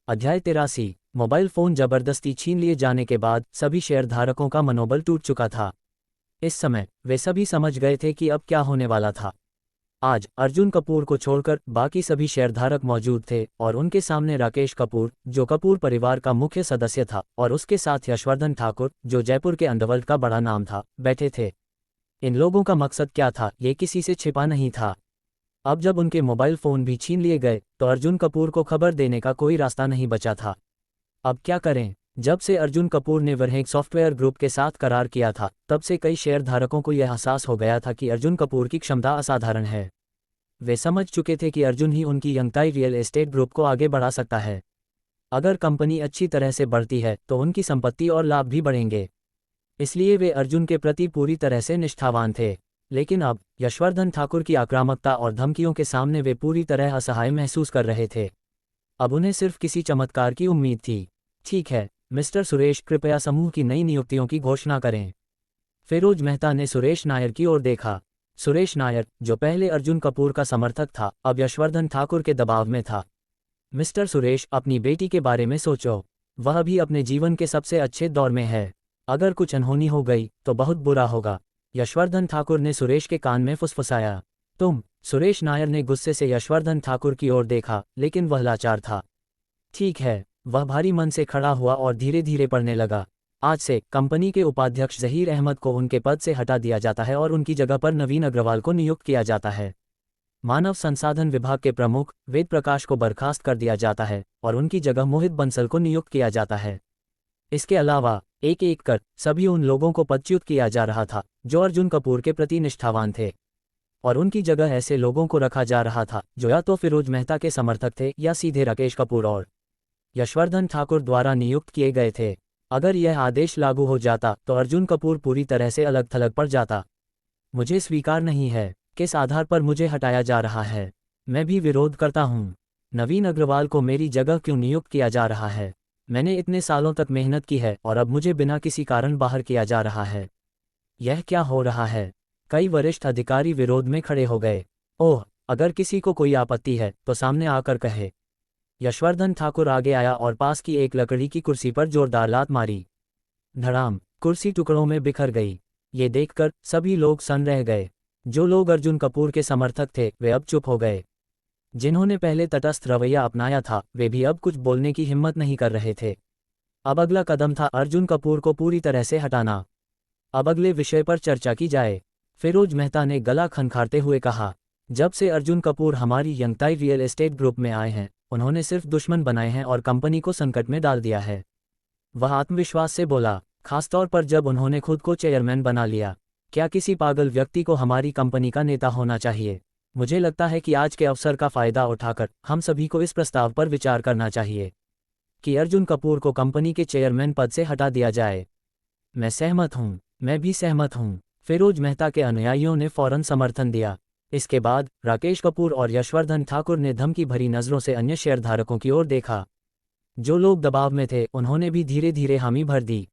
अध्याय 83। मोबाइल फ़ोन जबरदस्ती छीन लिए जाने के बाद सभी शेयरधारकों का मनोबल टूट चुका था। इस समय वे सभी समझ गए थे कि अब क्या होने वाला था। आज अर्जुन कपूर को छोड़कर बाकी सभी शेयरधारक मौजूद थे और उनके सामने राकेश कपूर, जो कपूर परिवार का मुख्य सदस्य था, और उसके साथ यशवर्धन ठाकुर, जो जयपुर के अंडरवर्ल्ड का बड़ा नाम था, बैठे थे। इन लोगों का मकसद क्या था, ये किसी से छिपा नहीं था। अब जब उनके मोबाइल फ़ोन भी छीन लिए गए तो अर्जुन कपूर को खबर देने का कोई रास्ता नहीं बचा था। अब क्या करें? जब से अर्जुन कपूर ने वर्हेक सॉफ्टवेयर ग्रुप के साथ करार किया था, तब से कई शेयरधारकों को यह एहसास हो गया था कि अर्जुन कपूर की क्षमता असाधारण है। वे समझ चुके थे कि अर्जुन ही उनकी यंगताई रियल एस्टेट ग्रुप को आगे बढ़ा सकता है। अगर कंपनी अच्छी तरह से बढ़ती है तो उनकी संपत्ति और लाभ भी बढ़ेंगे। इसलिए वे अर्जुन के प्रति पूरी तरह से निष्ठावान थे। लेकिन अब यशवर्धन ठाकुर की आक्रामकता और धमकियों के सामने वे पूरी तरह असहाय महसूस कर रहे थे। अब उन्हें सिर्फ किसी चमत्कार की उम्मीद थी। ठीक है मिस्टर सुरेश, कृपया समूह की नई नियुक्तियों की घोषणा करें। फिरोज मेहता ने सुरेश नायर की ओर देखा। सुरेश नायर, जो पहले अर्जुन कपूर का समर्थक था, अब यशवर्धन ठाकुर के दबाव में था। मिस्टर सुरेश, अपनी बेटी के बारे में सोचो। वह भी अपने जीवन के सबसे अच्छे दौर में है। अगर कुछ अनहोनी हो गई तो बहुत बुरा होगा। यशवर्धन ठाकुर ने सुरेश के कान में फुसफुसाया। तुम? सुरेश नायर ने गुस्से से यशवर्धन ठाकुर की ओर देखा, लेकिन वह लाचार था। ठीक है, वह भारी मन से खड़ा हुआ और धीरे धीरे पढ़ने लगा। आज से कंपनी के उपाध्यक्ष जहीर अहमद को उनके पद से हटा दिया जाता है और उनकी जगह पर नवीन अग्रवाल को नियुक्त किया जाता है। मानव संसाधन विभाग के प्रमुख वेद प्रकाश को बर्खास्त कर दिया जाता है और उनकी जगह मोहित बंसल को नियुक्त किया जाता है। इसके अलावा एक एक कर सभी उन लोगों को पदच्युत किया जा रहा था जो अर्जुन कपूर के प्रति निष्ठावान थे, और उनकी जगह ऐसे लोगों को रखा जा रहा था जो या तो फिरोज मेहता के समर्थक थे या सीधे राकेश कपूर और यशवर्धन ठाकुर द्वारा नियुक्त किए गए थे। अगर यह आदेश लागू हो जाता तो अर्जुन कपूर पूरी तरह से अलग थलग पड़ जाता। मुझे स्वीकार नहीं है। किस आधार पर मुझे हटाया जा रहा है? मैं भी विरोध करता हूँ। नवीन अग्रवाल को मेरी जगह क्यों नियुक्त किया जा रहा है? मैंने इतने सालों तक मेहनत की है और अब मुझे बिना किसी कारण बाहर किया जा रहा है। यह क्या हो रहा है? कई वरिष्ठ अधिकारी विरोध में खड़े हो गए। ओह, अगर किसी को कोई आपत्ति है तो सामने आकर कहे। यशवर्धन ठाकुर आगे आया और पास की एक लकड़ी की कुर्सी पर जोरदार लात मारी। धड़ाम, कुर्सी टुकड़ों में बिखर गई। ये देखकर सभी लोग सन्न रह गए। जो लोग अर्जुन कपूर के समर्थक थे वे अब चुप हो गए। जिन्होंने पहले तटस्थ रवैया अपनाया था वे भी अब कुछ बोलने की हिम्मत नहीं कर रहे थे। अब अगला कदम था अर्जुन कपूर को पूरी तरह से हटाना। अब अगले विषय पर चर्चा की जाए। फिरोज मेहता ने गला खनखारते हुए कहा। जब से अर्जुन कपूर हमारी यंगताई रियल एस्टेट ग्रुप में आए हैं, उन्होंने सिर्फ दुश्मन बनाए हैं और कंपनी को संकट में डाल दिया है। वह आत्मविश्वास से बोला, खासतौर पर जब उन्होंने खुद को चेयरमैन बना लिया। क्या किसी पागल व्यक्ति को हमारी कंपनी का नेता होना चाहिए? मुझे लगता है कि आज के अवसर का फायदा उठाकर हम सभी को इस प्रस्ताव पर विचार करना चाहिए कि अर्जुन कपूर को कंपनी के चेयरमैन पद से हटा दिया जाए। मैं सहमत हूँ। मैं भी सहमत हूँ। फिरोज मेहता के अनुयायियों ने फौरन समर्थन दिया। इसके बाद राकेश कपूर और यशवर्धन ठाकुर ने धमकी भरी नज़रों से अन्य शेयरधारकों की ओर देखा। जो लोग दबाव में थे उन्होंने भी धीरे धीरे हामी भर दी।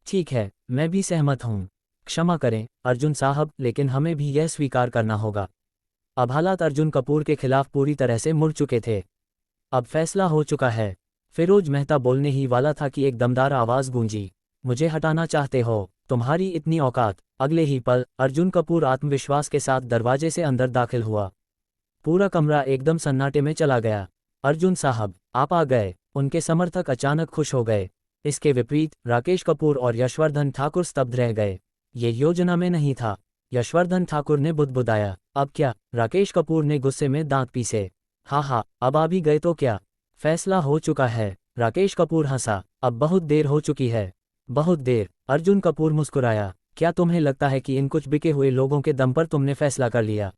ठीक है, मैं भी सहमत हूँ। क्षमा करें अर्जुन साहब, लेकिन हमें भी यह स्वीकार करना होगा। अब हालात अर्जुन कपूर के खिलाफ पूरी तरह से मुड़ चुके थे। अब फैसला हो चुका है। फिरोज मेहता बोलने ही वाला था कि एक दमदार आवाज़ गूंजी, मुझे हटाना चाहते हो? तुम्हारी इतनी औकात? अगले ही पल अर्जुन कपूर आत्मविश्वास के साथ दरवाजे से अंदर दाखिल हुआ। पूरा कमरा एकदम सन्नाटे में चला गया। अर्जुन साहब, आप आ गए। उनके समर्थक अचानक खुश हो गए। इसके विपरीत राकेश कपूर और यशवर्धन ठाकुर स्तब्ध रह गए। ये योजना में नहीं था। यशवर्धन ठाकुर ने बुदबुदाया, अब क्या? राकेश कपूर ने गुस्से में दांत पीसे। हाँ, अब आ भी गए तो क्या? फैसला हो चुका है। राकेश कपूर हंसा, अब बहुत देर हो चुकी है। बहुत देर? अर्जुन कपूर मुस्कुराया, क्या तुम्हें लगता है कि इन कुछ बिके हुए लोगों के दम पर तुमने फैसला कर लिया?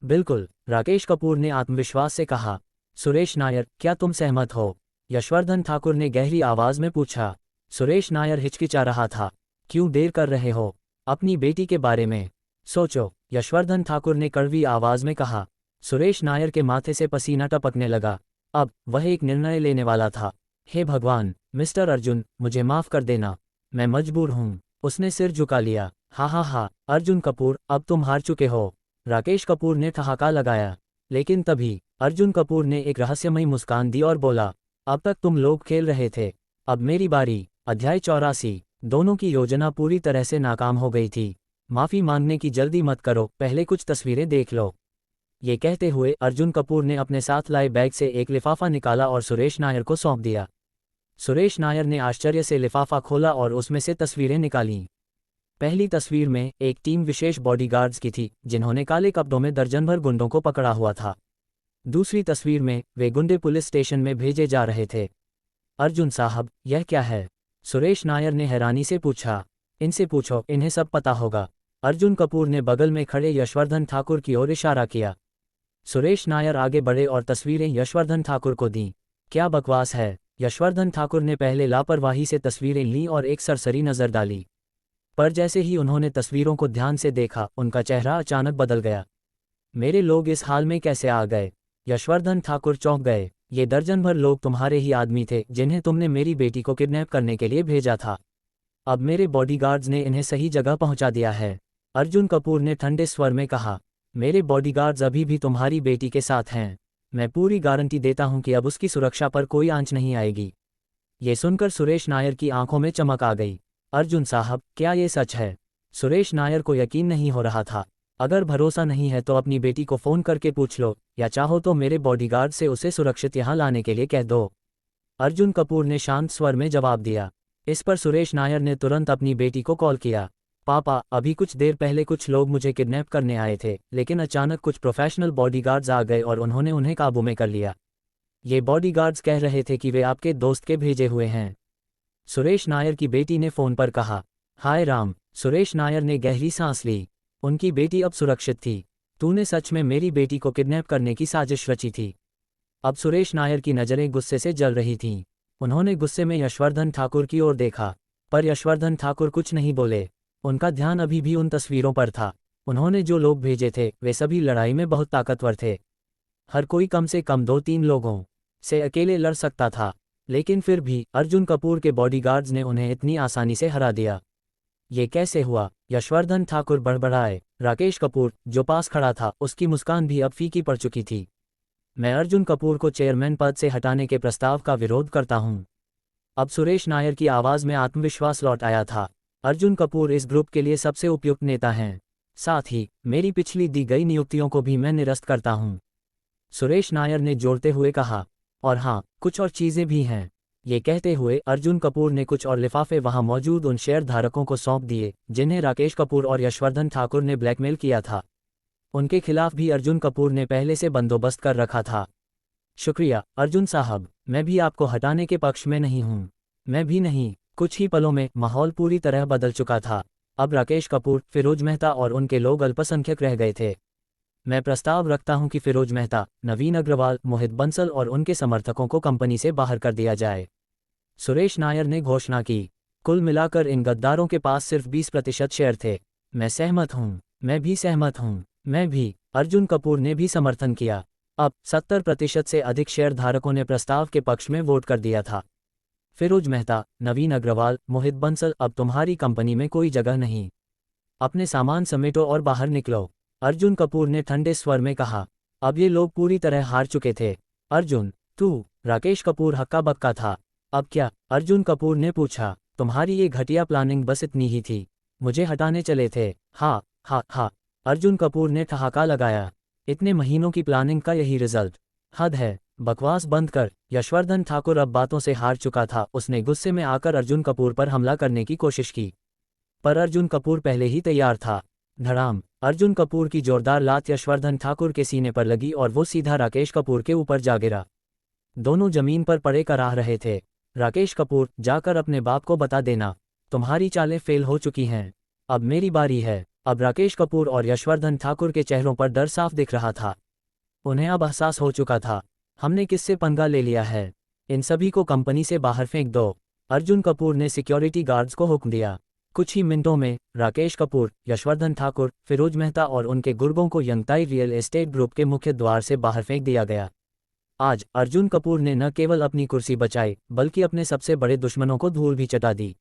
बिल्कुल, राकेश कपूर ने आत्मविश्वास से कहा। सुरेश नायर, क्या तुम सहमत हो? यशवर्धन ठाकुर ने गहरी आवाज में पूछा। सुरेश नायर हिचकिचा रहा था। क्यों देर कर रहे हो? अपनी बेटी के बारे में सोचो, यशवर्धन ठाकुर ने कड़वी आवाज में कहा। सुरेश नायर के माथे से पसीना टपकने लगा। अब वह एक निर्णय लेने वाला था। हे भगवान, मिस्टर अर्जुन, मुझे माफ कर देना, मैं मजबूर हूँ। उसने सिर झुका लिया। हा, अर्जुन कपूर, अब तुम हार चुके हो। राकेश कपूर ने ठहाका लगाया। लेकिन तभी अर्जुन कपूर ने एक रहस्यमयी मुस्कान दी और बोला, अब तक तुम लोग खेल रहे थे, अब मेरी बारी। अध्याय 84। दोनों की योजना पूरी तरह से नाकाम हो गई थी। माफी मांगने की जल्दी मत करो, पहले कुछ तस्वीरें देख लो। ये कहते हुए अर्जुन कपूर ने अपने साथ लाए बैग से एक लिफाफा निकाला और सुरेश नायर को सौंप दिया। सुरेश नायर ने आश्चर्य से लिफाफा खोला और उसमें से तस्वीरें निकालीं। पहली तस्वीर में एक टीम विशेष बॉडीगार्ड्स की थी, जिन्होंने काले कपड़ों में दर्जन भर गुंडों को पकड़ा हुआ था। दूसरी तस्वीर में वे गुंडे पुलिस स्टेशन में भेजे जा रहे थे। अर्जुन साहब, यह क्या है? सुरेश नायर ने हैरानी से पूछा। इनसे पूछो, इन्हें सब पता होगा। अर्जुन कपूर ने बगल में खड़े यशवर्धन ठाकुर की ओर इशारा किया। सुरेश नायर आगे बढ़े और तस्वीरें यशवर्धन ठाकुर को दीं। क्या बकवास है? यशवर्धन ठाकुर ने पहले लापरवाही से तस्वीरें लीं और एक सरसरी नज़र डाली। पर जैसे ही उन्होंने तस्वीरों को ध्यान से देखा, उनका चेहरा अचानक बदल गया। मेरे लोग इस हाल में कैसे आ गए? यशवर्धन ठाकुर चौंक गए। ये दर्जन भर लोग तुम्हारे ही आदमी थे, जिन्हें तुमने मेरी बेटी को किडनैप करने के लिए भेजा था। अब मेरे बॉडीगार्ड्स ने इन्हें सही जगह पहुंचा दिया है। अर्जुन कपूर ने ठंडे स्वर में कहा, मेरे बॉडीगार्ड्स अभी भी तुम्हारी बेटी के साथ हैं। मैं पूरी गारंटी देता हूं कि अब उसकी सुरक्षा पर कोई आंच नहीं आएगी। ये सुनकर सुरेश नायर की आंखों में चमक आ गई। अर्जुन साहब, क्या ये सच है? सुरेश नायर को यकीन नहीं हो रहा था। अगर भरोसा नहीं है तो अपनी बेटी को फ़ोन करके पूछ लो, या चाहो तो मेरे बॉडीगार्ड से उसे सुरक्षित यहाँ लाने के लिए कह दो। अर्जुन कपूर ने शांत स्वर में जवाब दिया। इस पर सुरेश नायर ने तुरंत अपनी बेटी को कॉल किया। पापा, अभी कुछ देर पहले कुछ लोग मुझे किडनैप करने आए थे, लेकिन अचानक कुछ प्रोफेशनल बॉडीगार्ड्स आ गए और उन्होंने उन्हें काबू में कर लिया। ये बॉडीगार्ड्स कह रहे थे कि वे आपके दोस्त के भेजे हुए हैं। सुरेश नायर की बेटी ने फ़ोन पर कहा। हाय राम! सुरेश नायर ने गहरी सांस ली। उनकी बेटी अब सुरक्षित थी। तूने सच में मेरी बेटी को किडनैप करने की साजिश रची थी। अब सुरेश नायर की नज़रें गुस्से से जल रही थीं। उन्होंने गुस्से में यशवर्धन ठाकुर की ओर देखा, पर यशवर्धन ठाकुर कुछ नहीं बोले। उनका ध्यान अभी भी उन तस्वीरों पर था। उन्होंने जो लोग भेजे थे वे सभी लड़ाई में बहुत ताकतवर थे। हर कोई कम से कम 2-3 लोगों से अकेले लड़ सकता था, लेकिन फिर भी अर्जुन कपूर के बॉडीगार्ड्स ने उन्हें इतनी आसानी से हरा दिया। ये कैसे हुआ? यशवर्धन ठाकुर बड़बड़ाए। राकेश कपूर, जो पास खड़ा था, उसकी मुस्कान भी अब फीकी पड़ चुकी थी। मैं अर्जुन कपूर को चेयरमैन पद से हटाने के प्रस्ताव का विरोध करता हूं। अब सुरेश नायर की आवाज़ में आत्मविश्वास लौट आया था। अर्जुन कपूर इस ग्रुप के लिए सबसे उपयुक्त नेता हैं। साथ ही मेरी पिछली दी गई नियुक्तियों को भी मैं निरस्त करता हूं। सुरेश नायर ने जोड़ते हुए कहा। और हाँ, कुछ और चीज़ें भी हैं। ये कहते हुए अर्जुन कपूर ने कुछ और लिफाफे वहां मौजूद उन शेयर धारकों को सौंप दिए जिन्हें राकेश कपूर और यशवर्धन ठाकुर ने ब्लैकमेल किया था। उनके खिलाफ भी अर्जुन कपूर ने पहले से बंदोबस्त कर रखा था। शुक्रिया अर्जुन साहब, मैं भी आपको हटाने के पक्ष में नहीं हूं। मैं भी नहीं। कुछ ही पलों में माहौल पूरी तरह बदल चुका था। अब राकेश कपूर, फिरोज मेहता और उनके लोग अल्पसंख्यक रह गए थे। मैं प्रस्ताव रखता हूं कि फिरोज मेहता, नवीन अग्रवाल, मोहित बंसल और उनके समर्थकों को कंपनी से बाहर कर दिया जाए। सुरेश नायर ने घोषणा की। कुल मिलाकर इन गद्दारों के पास सिर्फ 20% शेयर थे। मैं सहमत हूं। मैं भी सहमत हूं। मैं भी। अर्जुन कपूर ने भी समर्थन किया। अब 70% से अधिक शेयर धारकों ने प्रस्ताव के पक्ष में वोट कर दिया था। फिरोज मेहता, नवीन अग्रवाल, मोहित बंसल, अब तुम्हारी कंपनी में कोई जगह नहीं। अपने सामान समेटो और बाहर निकलो, अर्जुन कपूर ने ठंडे स्वर में कहा। अब ये लोग पूरी तरह हार चुके थे। अर्जुन, तू? राकेश कपूर हक्का बक्का था। अब क्या? अर्जुन कपूर ने पूछा। तुम्हारी ये घटिया प्लानिंग बस इतनी ही थी? मुझे हटाने चले थे? हाँ हाँ हाँ, अर्जुन कपूर ने ठहाका लगाया। इतने महीनों की प्लानिंग का यही रिजल्ट? हद है, बकवास बंद कर। यशवर्धन ठाकुर अब बातों से हार चुका था। उसने गुस्से में आकर अर्जुन कपूर पर हमला करने की कोशिश की, पर अर्जुन कपूर पहले ही तैयार था। धड़ाम! अर्जुन कपूर की जोरदार लात यशवर्धन ठाकुर के सीने पर लगी और वो सीधा राकेश कपूर के ऊपर जा गिरा। दोनों जमीन पर पड़े कराह रहे थे। राकेश कपूर, जाकर अपने बाप को बता देना, तुम्हारी चालें फेल हो चुकी हैं। अब मेरी बारी है। अब राकेश कपूर और यशवर्धन ठाकुर के चेहरों पर डर साफ दिख रहा था। उन्हें अब एहसास हो चुका था, हमने किससे पंगा ले लिया है। इन सभी को कंपनी से बाहर फेंक दो, अर्जुन कपूर ने सिक्योरिटी गार्ड्स को हुक्म दिया। कुछ ही मिनटों में राकेश कपूर, यशवर्धन ठाकुर, फिरोज मेहता और उनके गुर्गों को यंगताई रियल एस्टेट ग्रुप के मुख्य द्वार से बाहर फेंक दिया गया। आज अर्जुन कपूर ने न केवल अपनी कुर्सी बचाई, बल्कि अपने सबसे बड़े दुश्मनों को धूल भी चटा दी।